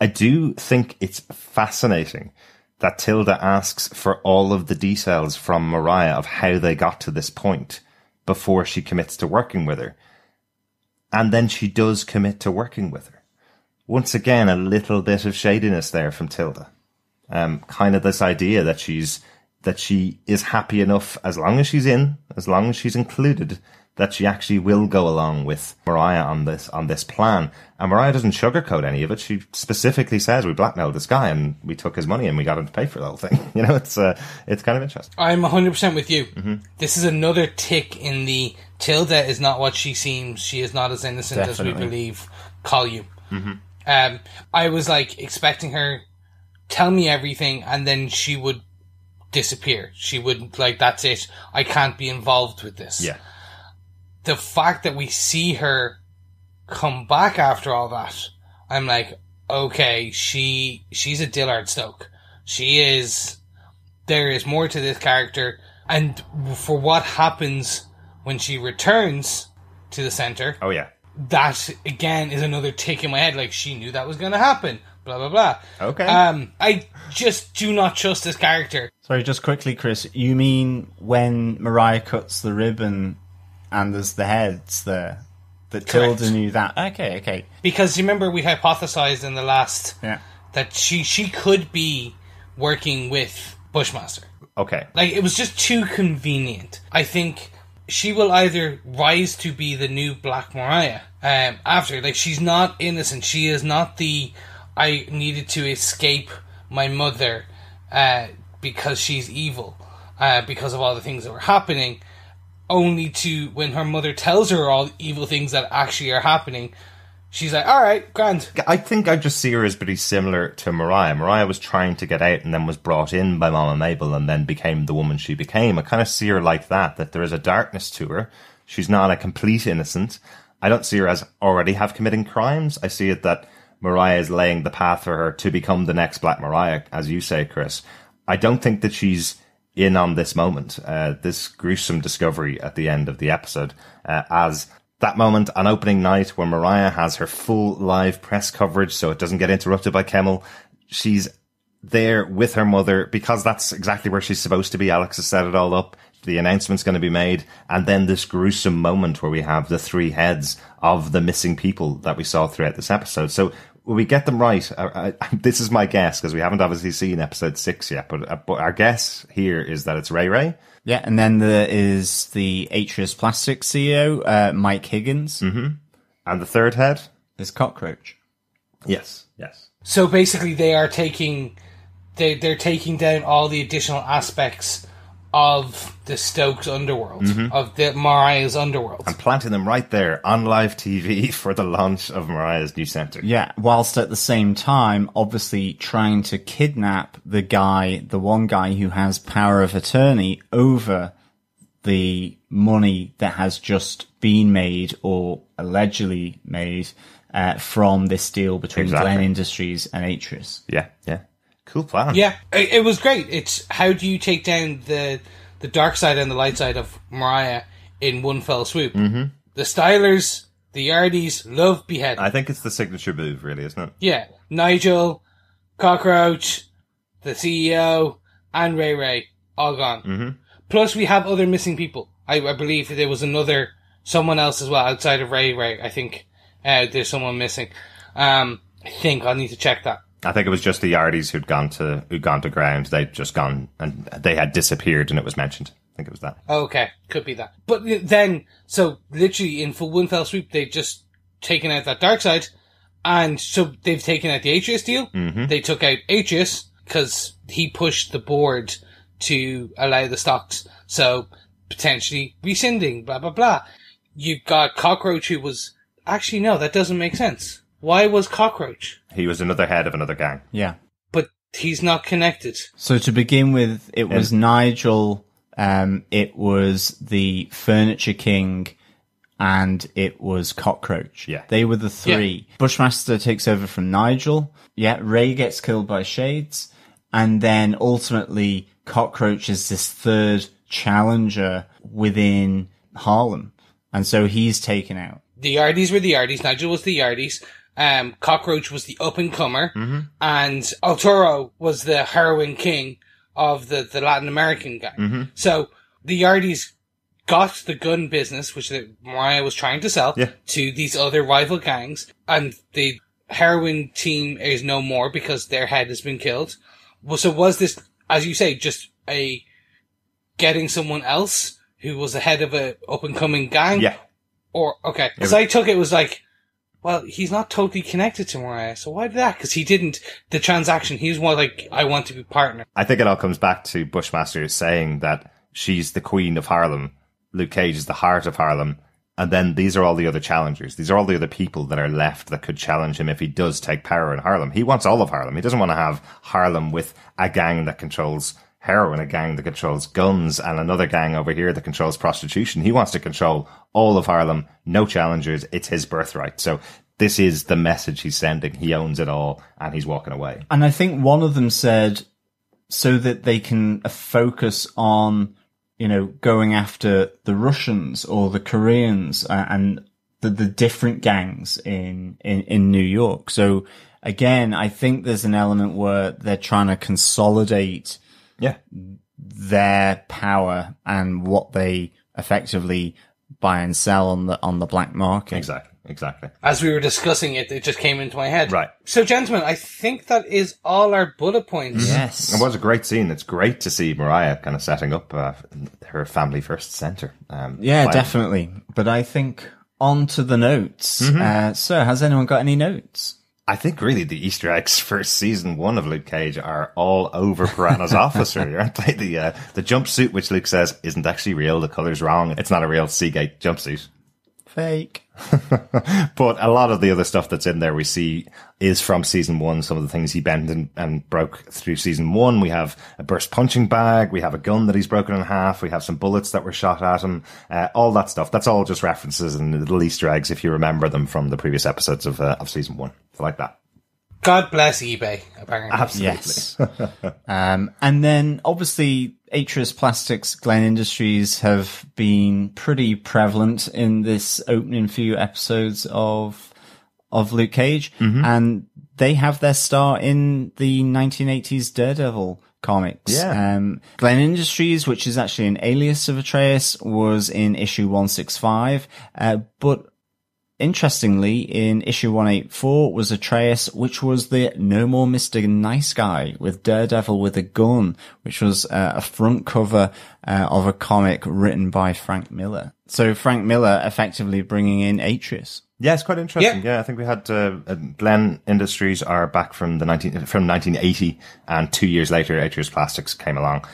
Speaker 3: I do think it's fascinating that Tilda asks for all of the details from Mariah of how they got to this point before she commits to working with her. And then she does commit to working with her. Once again, a little bit of shadiness there from Tilda. Kind of this idea that she is happy enough as long as she's included, that she actually will go along with Mariah on this plan. And Mariah doesn't sugarcoat any of it. She specifically says, we blackmailed this guy and we took his money and we got him to pay for the whole thing. You know, it's kind of interesting.
Speaker 4: I'm 100% with you. Mm-hmm. This is another tick in the Tilda is not what she seems. She is not as innocent as we believe. Call you. Mm-hmm. I was like expecting her tell me everything and then she would disappear. She would that's it. I can't be involved with this.
Speaker 3: Yeah.
Speaker 4: The fact that we see her come back after all that, I'm like, okay, she's a Dillard Stoke. There is more to this character. And for what happens when she returns to the centre.
Speaker 3: Oh, yeah.
Speaker 4: That, again, is another tick in my head. Like, she knew that was going to happen. Blah, blah, blah.
Speaker 3: Okay.
Speaker 4: I just do not trust this character.
Speaker 1: Sorry, just quickly, Chris. You mean when Mariah cuts the ribbon and there's the heads there? That Tilda knew that. Okay.
Speaker 4: Because you remember we hypothesized in the last that she could be working with Bushmaster.
Speaker 3: Okay.
Speaker 4: Like, it was just too convenient. I think she will either rise to be the new Black Mariah after. Like, she's not innocent. She is not the I needed to escape my mother because she's evil because of all the things that were happening. Only to, when her mother tells her all the evil things that actually are happening, she's like, alright, grand.
Speaker 3: I think I just see her as pretty similar to Mariah. Mariah was trying to get out and then was brought in by Mama Mabel and then became the woman she became. I kind of see her like that there is a darkness to her. She's not a complete innocent. I don't see her as already committing crimes. I see it that Mariah is laying the path for her to become the next Black Mariah, as you say, Chris. I don't think that she's in on this moment, this gruesome discovery at the end of the episode, as that moment on opening night when Mariah has her full live press coverage so it doesn't get interrupted by Kemmel. She's there with her mother because that's exactly where she's supposed to be. Alex has set it all up. The announcement's going to be made. And then this gruesome moment where we have the three heads of the missing people that we saw throughout this episode. So will we get them right? This is my guess because we haven't obviously seen episode 6 yet, but our guess here is that it's Ray Ray.
Speaker 1: Yeah, and then there is the Atreus Plastics CEO, Mike Higgins.
Speaker 3: Mm-hmm. And the third head
Speaker 1: is Cockroach.
Speaker 3: Yes.
Speaker 4: So basically they are taking down all the additional aspects of the Stokes underworld, of the Mariah's underworld.
Speaker 3: And planting them right there on live TV for the launch of Mariah's new centre.
Speaker 1: Yeah, whilst at the same time, obviously trying to kidnap the one guy who has power of attorney over the money that has just been made or allegedly made from this deal between Glen Industries and Atreus.
Speaker 3: Yeah. Cool plan.
Speaker 4: Yeah, it was great. It's how do you take down the dark side and the light side of Mariah in one fell swoop? Mm-hmm. The Stylers, the Yardies, love beheading.
Speaker 3: I think it's the signature move, really, isn't it?
Speaker 4: Yeah. Nigel, Cockroach, the CEO, and Ray Ray, all gone. Mm-hmm. Plus, we have other missing people. I believe there was someone else as well, outside of Ray Ray. I think there's someone missing. I think I'll need to check that.
Speaker 3: I think it was just the Yardies who'd gone to ground. They'd just gone and they had disappeared and it was mentioned. I think it was that.
Speaker 4: Okay, could be that. But then, so literally in full one fell swoop, they've just taken out that dark side. And so they've taken out the Atreus deal. Mm-hmm. They took out Atreus because he pushed the board to allow the stocks. So potentially rescinding, blah, blah, blah. You've got Cockroach who was, actually no, that doesn't make sense. why was Cockroach?
Speaker 3: He was another head of another gang.
Speaker 1: Yeah.
Speaker 4: But he's not connected.
Speaker 1: So to begin with, it was Nigel, it was the Furniture King, and it was Cockroach.
Speaker 3: Yeah.
Speaker 1: They were the three. Yeah. Bushmaster takes over from Nigel. Yeah, Ray gets killed by Shades. And then ultimately, Cockroach is this third challenger within Harlem. And so he's taken out.
Speaker 4: The Yardies were the Yardies. Nigel was the Yardies. Cockroach was the up-and-comer. Mm-hmm. And Arturo was the heroin king of the Latin American gang. Mm-hmm. So the Yardies got the gun business, which Mariah was trying to sell, to these other rival gangs. And the heroin team is no more because their head has been killed. Well, so was this, as you say, just a getting someone else who was the head of a up-and-coming gang?
Speaker 3: Yeah.
Speaker 4: Or, okay. Because I took it was like, well, he's not totally connected to Mariah, so why did that? Because he didn't, the transaction, he was more like, I want to be partner.
Speaker 3: I think it all comes back to Bushmaster saying that she's the queen of Harlem, Luke Cage is the heart of Harlem, and then these are all the other challengers. These are all the other people that are left that could challenge him if he does take power in Harlem. He wants all of Harlem. He doesn't want to have Harlem with a gang that controls heroin, a gang that controls guns, and another gang over here that controls prostitution. He wants to control all of Harlem, no challengers. It's his birthright. So this is the message he's sending. He owns it all, and he's walking away.
Speaker 1: And I think one of them said, so that they can focus on, you know, going after the Russians or the Koreans and the different gangs in New York. So again, I think there's an element where they're trying to consolidate their power and what they effectively buy and sell on the black market.
Speaker 3: Exactly.
Speaker 4: As we were discussing it, it just came into my head.
Speaker 3: Right.
Speaker 4: So, gentlemen, I think that is all our bullet points.
Speaker 1: Yes.
Speaker 3: It was a great scene. It's great to see Mariah kind of setting up her family first center.
Speaker 1: Definitely. But I think on to the notes. Mm-hmm. So, has anyone got any notes?
Speaker 3: I think really the Easter eggs for season 1 of Luke Cage are all over Piranha's office, really, aren't they? The jumpsuit, which Luke says isn't actually real. The color's wrong. It's not a real Seagate jumpsuit.
Speaker 1: Fake.
Speaker 3: But a lot of the other stuff that's in there we see is from season 1. Some of the things he bent and broke through season 1. We have a burst punching bag. We have a gun that he's broken in half. We have some bullets that were shot at him. All that stuff. That's all just references and little Easter eggs if you remember them from the previous episodes of season 1. I like that.
Speaker 4: God bless eBay, apparently.
Speaker 3: Absolutely.
Speaker 1: Yes. And then obviously Atreus Plastics, Glen Industries have been pretty prevalent in this opening few episodes of Luke Cage. Mm-hmm. And they have their start in the 1980s Daredevil comics.
Speaker 3: Yeah.
Speaker 1: Glen Industries, which is actually an alias of Atreus, was in issue 165. But interestingly, in issue 184 was Atreus, which was the No More Mr. Nice Guy with Daredevil with a gun, which was a front cover of a comic written by Frank Miller. So Frank Miller effectively bringing in Atreus.
Speaker 3: Yeah, it's quite interesting. Yeah, I think we had Glen Industries are back from 1980, and 2 years later, Atreus Plastics came along.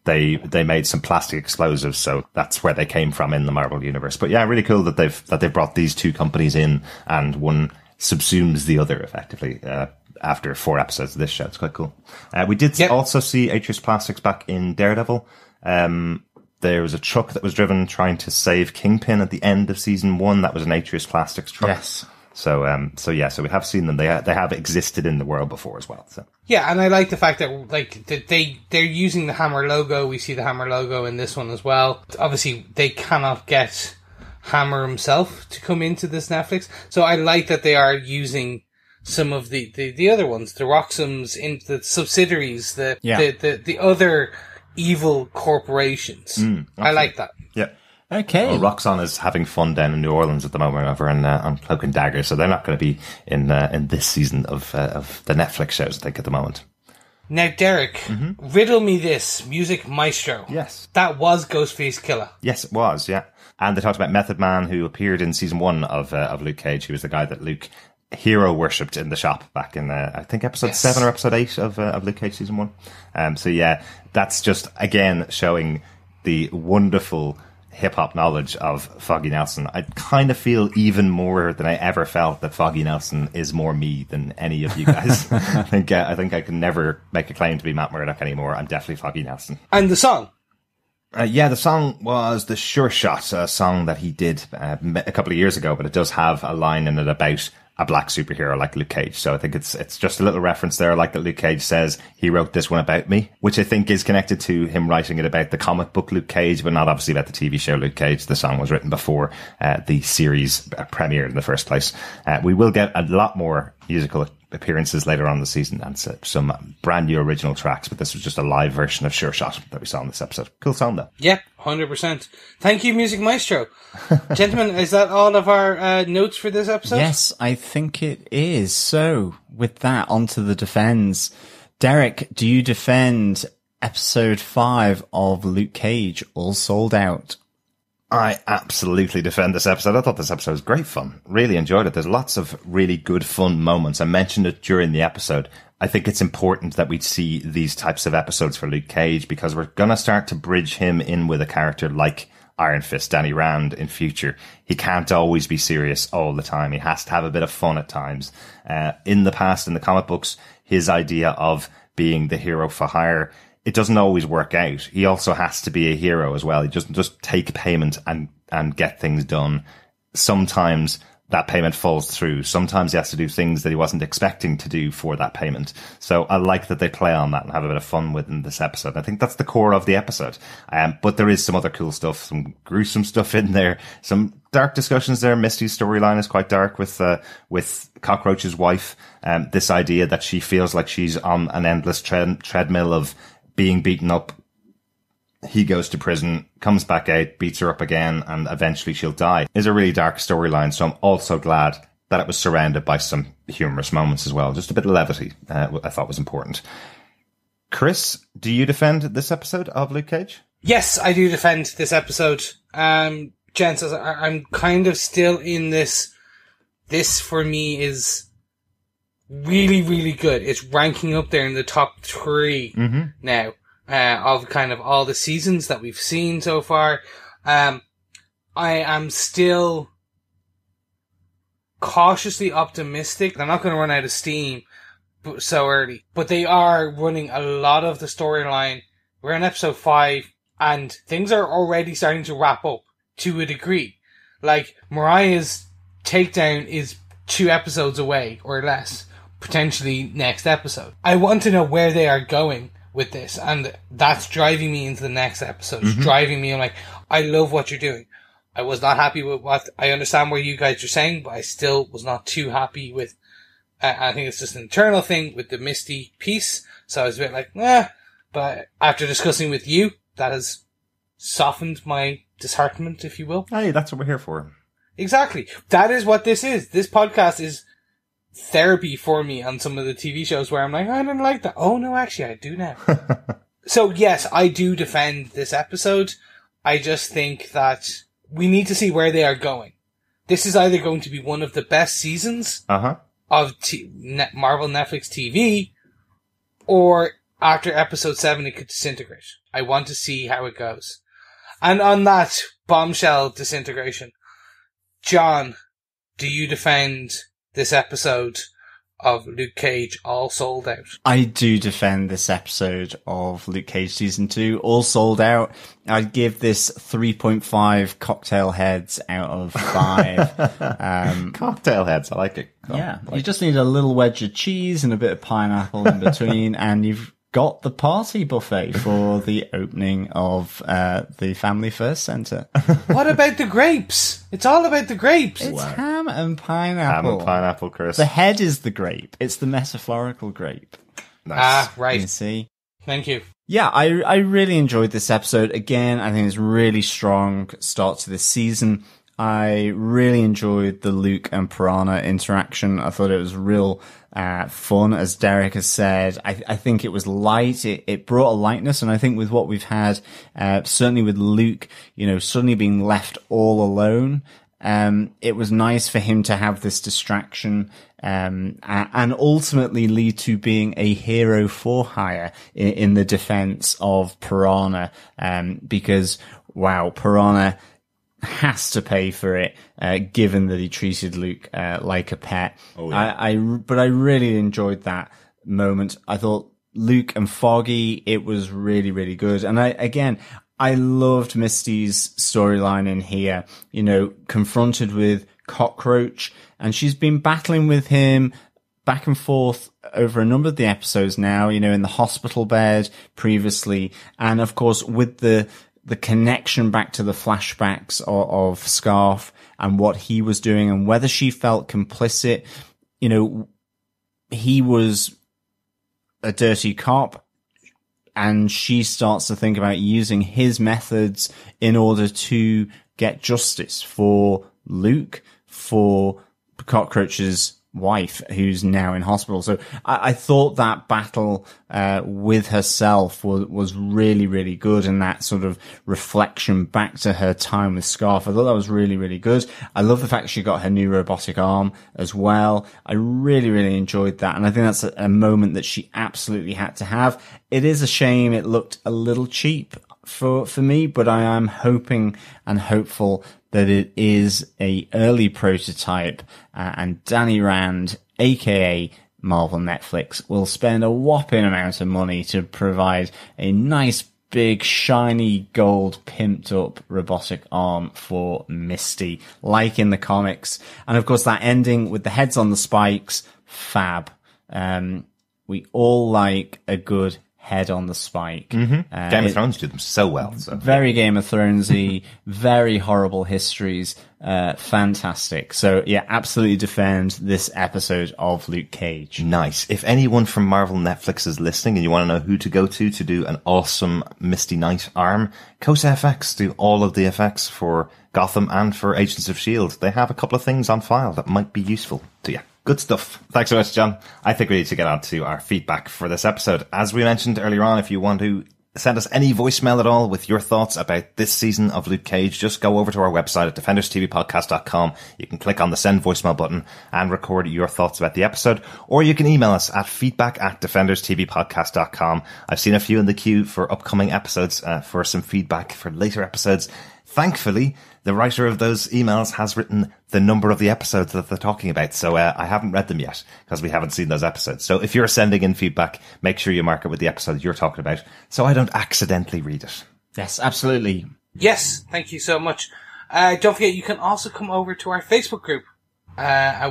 Speaker 3: They made some plastic explosives, so that's where they came from in the Marvel universe. But yeah, really cool that they've brought these two companies in, and one subsumes the other effectively. After 4 episodes of this show, it's quite cool. We did also see Atreus Plastics back in Daredevil. There was a truck that was driven trying to save Kingpin at the end of season 1. That was an Atreus Plastics truck.
Speaker 1: Yes.
Speaker 3: So we have seen them. They have existed in the world before as well. So
Speaker 4: yeah, and I like the fact that they're using the Hammer logo. We see the Hammer logo in this one as well. Obviously, they cannot get Hammer himself to come into this Netflix, so I like that they are using some of the other ones, the Roxhams, in the subsidiaries, the other evil corporations. I like that.
Speaker 3: Yeah.
Speaker 1: Okay.
Speaker 3: Well, Roxxon is having fun down in New Orleans at the moment over on Cloak and Dagger, so they're not going to be in this season of the Netflix shows, I think, at the moment.
Speaker 4: Now, Derek, riddle me this, Music Maestro.
Speaker 3: Yes.
Speaker 4: That was Ghostface Killer.
Speaker 3: Yes, it was, yeah. And they talked about Method Man, who appeared in season 1 of Luke Cage. He was the guy that Luke hero worshipped in the shop back in, I think, episode 7 or episode 8 of Luke Cage season 1. So yeah, that's just, again, showing the wonderful hip-hop knowledge of Foggy Nelson, I kind of feel even more than I ever felt that Foggy Nelson is more me than any of you guys. I think I can never make a claim to be Matt Murdock anymore. I'm definitely Foggy Nelson.
Speaker 4: And the song?
Speaker 3: The song was the Sure Shot, a song that he did a couple of years ago, but it does have a line in it about a black superhero like Luke Cage. So I think it's just a little reference there, like that Luke Cage says he wrote this one about me, which I think is connected to him writing it about the comic book Luke Cage, but not obviously about the TV show Luke Cage. The song was written before the series premiered in the first place. We will get a lot more musical appearances later on in the season and some brand new original tracks, but this was just a live version of Sure Shot that we saw in this episode. Cool song though.
Speaker 4: Yeah, 100%. Thank you, Music Maestro. Gentlemen, is that all of our notes for this episode?
Speaker 1: Yes, I think it is. So, with that, onto the defends. Derek, do you defend episode 5 of Luke Cage, All Sold Out?
Speaker 3: I absolutely defend this episode. I thought this episode was great fun. Really enjoyed it. There's lots of really good fun moments. I mentioned it during the episode. I think it's important that we see these types of episodes for Luke Cage because we're going to start to bridge him in with a character like Iron Fist, Danny Rand in future. He can't always be serious all the time. He has to have a bit of fun at times. In the past, in the comic books, his idea of being the hero for hire, it doesn't always work out. He also has to be a hero as well. He doesn't just take payment and get things done. Sometimes that payment falls through. Sometimes he has to do things that he wasn't expecting to do for that payment. So I like that they play on that and have a bit of fun within this episode. I think that's the core of the episode. But there is some other cool stuff, some gruesome stuff in there, some dark discussions there. Misty's storyline is quite dark with Cockroach's wife. This idea that she feels like she's on an endless treadmill of being beaten up. He goes to prison, comes back out, beats her up again, and eventually she'll die. Is a really dark storyline, so I'm also glad that it was surrounded by some humorous moments as well. Just a bit of levity, I thought was important. Chris, do you defend this episode of Luke Cage?
Speaker 4: Yes, I do defend this episode. Gents, I'm kind of still in this. This, for me, is really, really good. It's ranking up there in the top 3 now. Of kind of all the seasons that we've seen so far. I am still cautiously optimistic. They're not going to run out of steam so early, but they are running a lot of the storyline. We're in episode 5 and things are already starting to wrap up to a degree. Like Mariah's takedown is 2 episodes away or less, potentially next episode. I want to know where they are going with this, and that's driving me into the next episode. It's driving me. I'm like, I love what you're doing. I was not happy with what I understand what you guys are saying, but I still was not too happy with. I think it's just an internal thing with the Misty piece. So I was a bit like, but after discussing with you, that has softened my disheartenment, if you will.
Speaker 3: Hey, that's what we're here for.
Speaker 4: Exactly. That is what this is. This podcast is therapy for me on some of the TV shows where I'm like, I didn't like that. Oh no, actually I do now. So yes, I do defend this episode. I just think that we need to see where they are going. This is either going to be one of the best seasons of Marvel Netflix TV, or after episode 7 it could disintegrate. I want to see how it goes. And on that bombshell disintegration, John, do you defend this episode of Luke Cage, All Sold Out?
Speaker 1: I do defend this episode of Luke Cage Season 2, All Sold Out. I'd give this 3.5 cocktail heads out of 5.
Speaker 3: Cocktail heads, I like it.
Speaker 1: You just need a little wedge of cheese and a bit of pineapple in between, and you've got the party buffet for the opening of the Family First Centre.
Speaker 4: What about the grapes? It's all about the grapes.
Speaker 1: It's ham and pineapple.
Speaker 3: Ham and pineapple, Chris.
Speaker 1: The head is the grape. It's the metaphorical grape.
Speaker 3: Nice.
Speaker 4: Ah, right.
Speaker 1: You see?
Speaker 4: Thank you.
Speaker 1: Yeah, I really enjoyed this episode. Again, I think it's a really strong start to this season. I really enjoyed the Luke and Piranha interaction. I thought it was real fun, as Derek has said. I think it was light. It brought a lightness, and I think with what we've had, certainly with Luke, suddenly being left all alone, it was nice for him to have this distraction, and ultimately lead to being a hero for hire in the defense of Piranha, because wow, Piranha has to pay for it, given that he treated Luke like a pet.
Speaker 3: Oh, yeah.
Speaker 1: But I really enjoyed that moment. I thought Luke and Foggy, it was really, really good. And I loved Misty's storyline in here, you know, confronted with Cockroach, and she's been battling with him back and forth over a number of the episodes now, you know, in the hospital bed previously. And of course, with the connection back to the flashbacks of Scarf and what he was doing and whether she felt complicit, you know, he was a dirty cop, and she starts to think about using his methods in order to get justice for Luke, for Cockroach's wife, who's now in hospital. So I thought that battle with herself was really, really good, and that sort of reflection back to her time with Scarf, I thought that was really, really good. I love the fact she got her new robotic arm as well. I really, really enjoyed that, and I think that's a moment that she absolutely had to have. It is a shame it looked a little cheap for me, but I am hoping and hopeful that it is a early prototype, and Danny Rand, aka Marvel Netflix, will spend a whopping amount of money to provide a nice big shiny gold pimped up robotic arm for Misty, like in the comics. And of course that ending with the heads on the spikes, fab. We all like a good head on the spike.
Speaker 3: Mm-hmm. Game of Thrones do them so well. So.
Speaker 1: Very Game of Thronesy, very horrible histories, fantastic. So yeah, absolutely defend this episode of Luke Cage.
Speaker 3: Nice. If anyone from Marvel Netflix is listening and you want to know who to go to do an awesome Misty Knight arm, Cosa FX do all of the effects for Gotham and for Agents of S.H.I.E.L.D. They have a couple of things on file that might be useful to you. Good stuff. Thanks so much, John. I think we need to get on to our feedback for this episode. As we mentioned earlier on, if you want to send us any voicemail at all with your thoughts about this season of Luke Cage, just go over to our website at defenderstvpodcast.com. You can click on the send voicemail button and record your thoughts about the episode, or you can email us at feedback@defenderstvpodcast.com. I've seen a few in the queue for upcoming episodes, for some feedback for later episodes. Thankfully, the writer of those emails has written the number of the episodes that they're talking about. So I haven't read them yet because we haven't seen those episodes. So if you're sending in feedback, make sure you mark it with the episode you're talking about so I don't accidentally read it.
Speaker 1: Yes, absolutely.
Speaker 4: Yes, thank you so much. Don't forget, you can also come over to our Facebook group,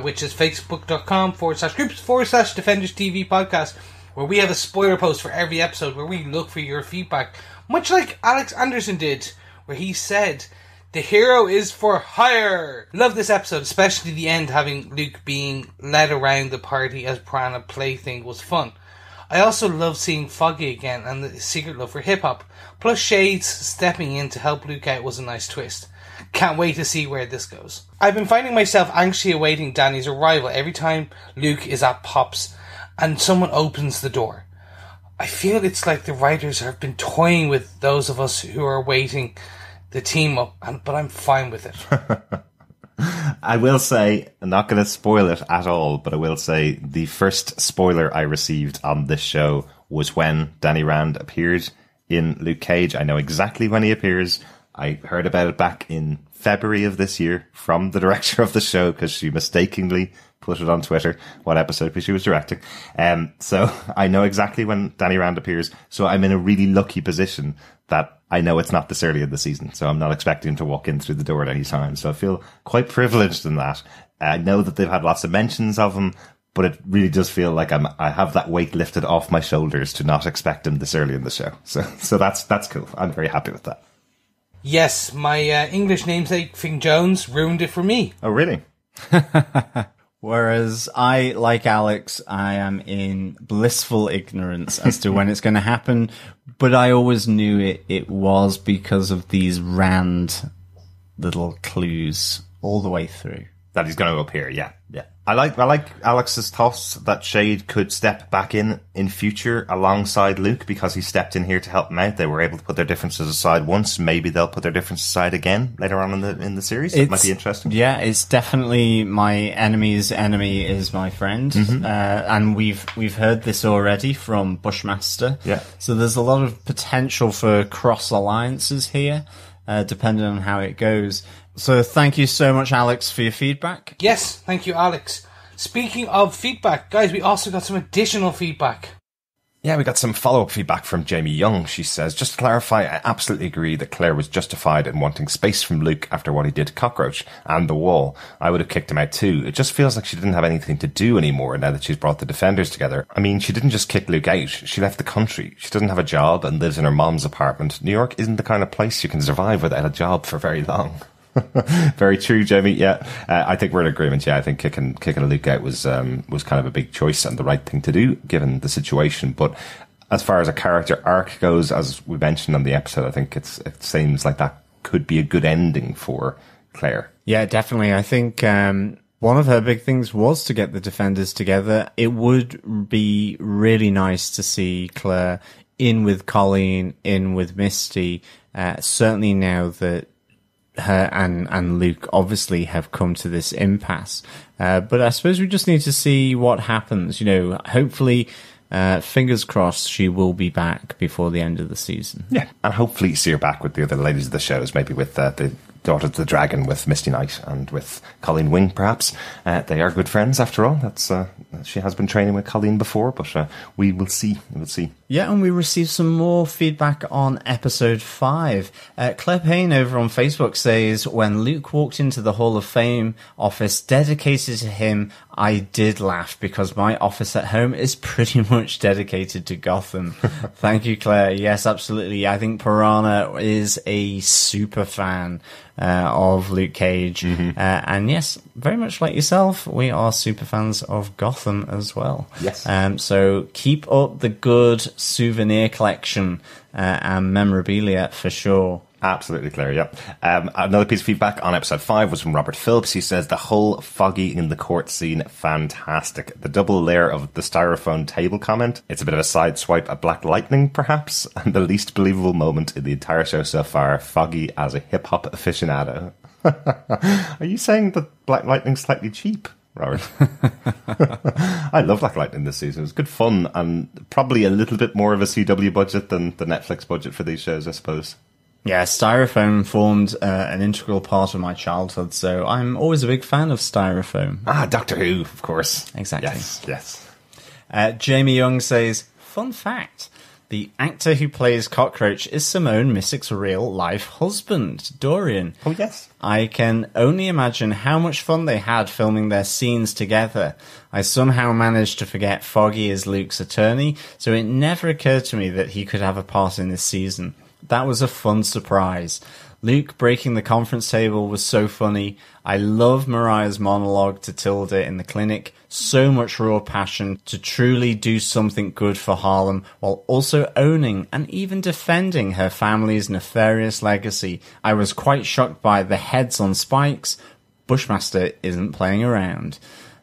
Speaker 4: which is facebook.com/groups/Defenders TV podcast, where we have a spoiler post for every episode where we look for your feedback, much like Alex Anderson did, where he said, "The hero is for hire." Love this episode, especially the end, having Luke being led around the party as Piranha plaything was fun. I also love seeing Foggy again and the secret love for hip-hop. Plus Shades stepping in to help Luke out was a nice twist. Can't wait to see where this goes. I've been finding myself anxiously awaiting Danny's arrival every time Luke is at Pop's and someone opens the door. I feel it's like the writers have been toying with those of us who are waiting the team up, but I'm fine with it.
Speaker 3: I will say, I'm not going to spoil it at all, but I will say the first spoiler I received on this show was when Danny Rand appeared in Luke Cage. I know exactly when he appears. I heard about it back in February of this year from the director of the show because she mistakenly put it on Twitter what episode she was directing. So I know exactly when Danny Rand appears. So I'm in a really lucky position that I know it's not this early in the season. So I'm not expecting him to walk in through the door at any time. So I feel quite privileged in that. I know that they've had lots of mentions of him, but it really does feel like I have that weight lifted off my shoulders to not expect him this early in the show. So that's cool. I'm very happy with that.
Speaker 4: Yes, my English namesake Fing Jones ruined it for me.
Speaker 3: Oh, really?
Speaker 1: Whereas I, like Alex, I am in blissful ignorance as to when it's going to happen, but I always knew it was because of these Rand little clues all the way through.
Speaker 3: That he's going to appear, yeah. I like Alex's thoughts that Shade could step back in future alongside Luke because he stepped in here to help him out. They were able to put their differences aside once. Maybe they'll put their differences aside again later on in the series. It might be interesting.
Speaker 1: Yeah, it's definitely my enemy's enemy is my friend, and we've heard this already from Bushmaster.
Speaker 3: Yeah.
Speaker 1: So there's a lot of potential for cross alliances here. depending on how it goes. So thank you so much, Alex, for your feedback.
Speaker 4: Yes, thank you, Alex. Speaking of feedback, guys, we also got some additional feedback.
Speaker 3: Yeah, we got some follow-up feedback from Jamie Young. She says, just to clarify, I absolutely agree that Claire was justified in wanting space from Luke after what he did to Cockroach and the Wall. I would have kicked him out too. It just feels like she didn't have anything to do anymore now that she's brought the Defenders together. I mean, she didn't just kick Luke out. She left the country. She doesn't have a job and lives in her mom's apartment. New York isn't the kind of place you can survive without a job for very long. Very true, Jamie. Yeah, I think we're in agreement. Yeah, I think kicking Luke out was kind of a big choice and the right thing to do given the situation. But as far as a character arc goes, as we mentioned on the episode, I think it seems like that could be a good ending for Claire.
Speaker 1: Yeah, definitely. I think one of her big things was to get the Defenders together. It would be really nice to see Claire in with Colleen, in with Misty. Certainly now that her and Luke obviously have come to this impasse. But I suppose we just need to see what happens. You know, hopefully, fingers crossed, she will be back before the end of the season.
Speaker 3: Yeah, and hopefully see her back with the other ladies of the shows, maybe with the Daughter of the Dragon, with Misty Knight, and with Colleen Wing, perhaps. They are good friends, after all. That's she has been training with Colleen before, but we will see. We will see.
Speaker 1: Yeah, and we received some more feedback on episode 5. Claire Payne over on Facebook says, when Luke walked into the Hall of Fame office dedicated to him, I did laugh because my office at home is pretty much dedicated to Gotham. Thank you, Claire. Yes, absolutely. I think Piranha is a super fan of Luke Cage. Mm-hmm. And yes, very much like yourself, we are super fans of Gotham as well.
Speaker 3: Yes.
Speaker 1: So keep up the good souvenir collection and memorabilia for sure.
Speaker 3: Absolutely, Claire, yep. Another piece of feedback on episode 5 was from Robert Phillips. He says, the whole Foggy in the court scene, fantastic. The double layer of the styrofoam table comment, it's a bit of a side swipe at Black Lightning, perhaps, and the least believable moment in the entire show so far, Foggy as a hip-hop aficionado. Are you saying that Black Lightning's slightly cheap, Robert? I love Black Lightning this season. It was good fun, and probably a little bit more of a CW budget than the Netflix budget for these shows, I suppose.
Speaker 1: Yeah, Styrofoam formed an integral part of my childhood, so I'm always a big fan of Styrofoam.
Speaker 3: Ah, Doctor Who, of course.
Speaker 1: Exactly.
Speaker 3: Yes.
Speaker 1: Jamie Young says, fun fact, the actor who plays Cockroach is Simone Missick's real-life husband, Dorian.
Speaker 3: Oh, yes.
Speaker 1: I can only imagine how much fun they had filming their scenes together. I somehow managed to forget Foggy is Luke's attorney, so it never occurred to me that he could have a part in this season. That was a fun surprise. Luke breaking the conference table was so funny. I love Mariah's monologue to Tilda in the clinic. So much raw passion to truly do something good for Harlem while also owning and even defending her family's nefarious legacy. I was quite shocked by the heads on spikes. Bushmaster isn't playing around.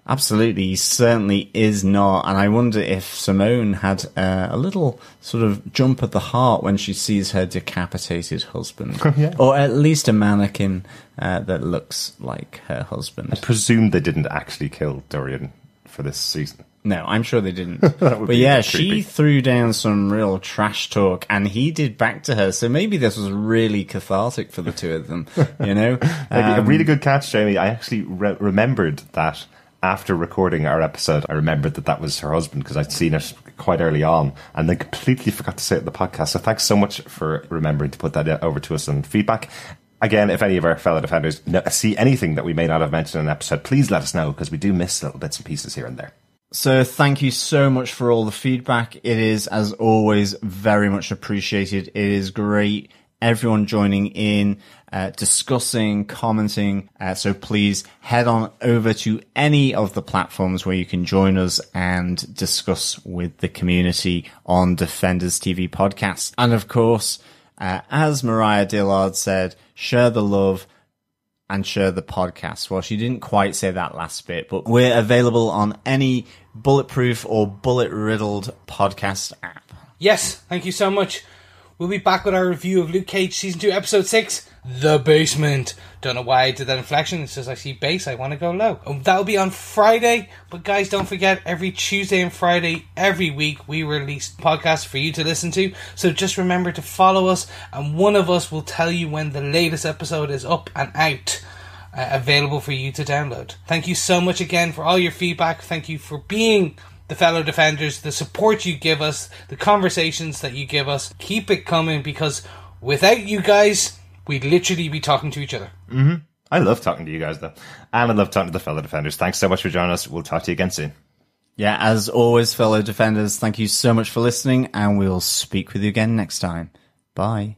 Speaker 1: Absolutely, he certainly is not. And I wonder if Simone had a little sort of jump at the heart when she sees her decapitated husband.
Speaker 3: Yeah.
Speaker 1: Or at least a mannequin that looks like her husband.
Speaker 3: I presume they didn't actually kill Dorian for this season.
Speaker 1: No, I'm sure they didn't. But yeah, she threw down some real trash talk, and he did back to her. So maybe this was really cathartic for the two of them, you know?
Speaker 3: A really good catch, Jamie. I actually remembered that. After recording our episode, I remembered that was her husband because I'd seen it quite early on and then completely forgot to say it in the podcast. So thanks so much for remembering to put that over to us in feedback. Again, if any of our fellow defenders see anything that we may not have mentioned in an episode, please let us know because we do miss little bits and pieces here and there.
Speaker 1: So thank you so much for all the feedback. It is, as always, very much appreciated. It is great. Everyone joining in, discussing, commenting. So please head on over to any of the platforms where you can join us and discuss with the community on Defenders TV podcasts. And of course, as Mariah Dillard said, share the love and share the podcast. Well, she didn't quite say that last bit, but we're available on any bulletproof or bullet-riddled podcast app.
Speaker 4: Yes, thank you so much. we'll be back with our review of Luke Cage Season 2, Episode 6, The Basement. Don't know why I did that inflection. It's just I see bass, I want to go low. That'll be on Friday. But guys, don't forget, every Tuesday and Friday, every week, we release podcasts for you to listen to. So just remember to follow us, and one of us will tell you when the latest episode is up and out. Available for you to download. Thank you so much again for all your feedback. Thank you for being the fellow defenders, the support you give us, the conversations that you give us. Keep it coming, because without you guys, we'd literally be talking to each other.
Speaker 3: Mm-hmm. I love talking to you guys, though. And I love talking to the fellow defenders. Thanks so much for joining us. We'll talk to you again soon.
Speaker 1: Yeah, as always, fellow defenders, thank you so much for listening, and we'll speak with you again next time. Bye.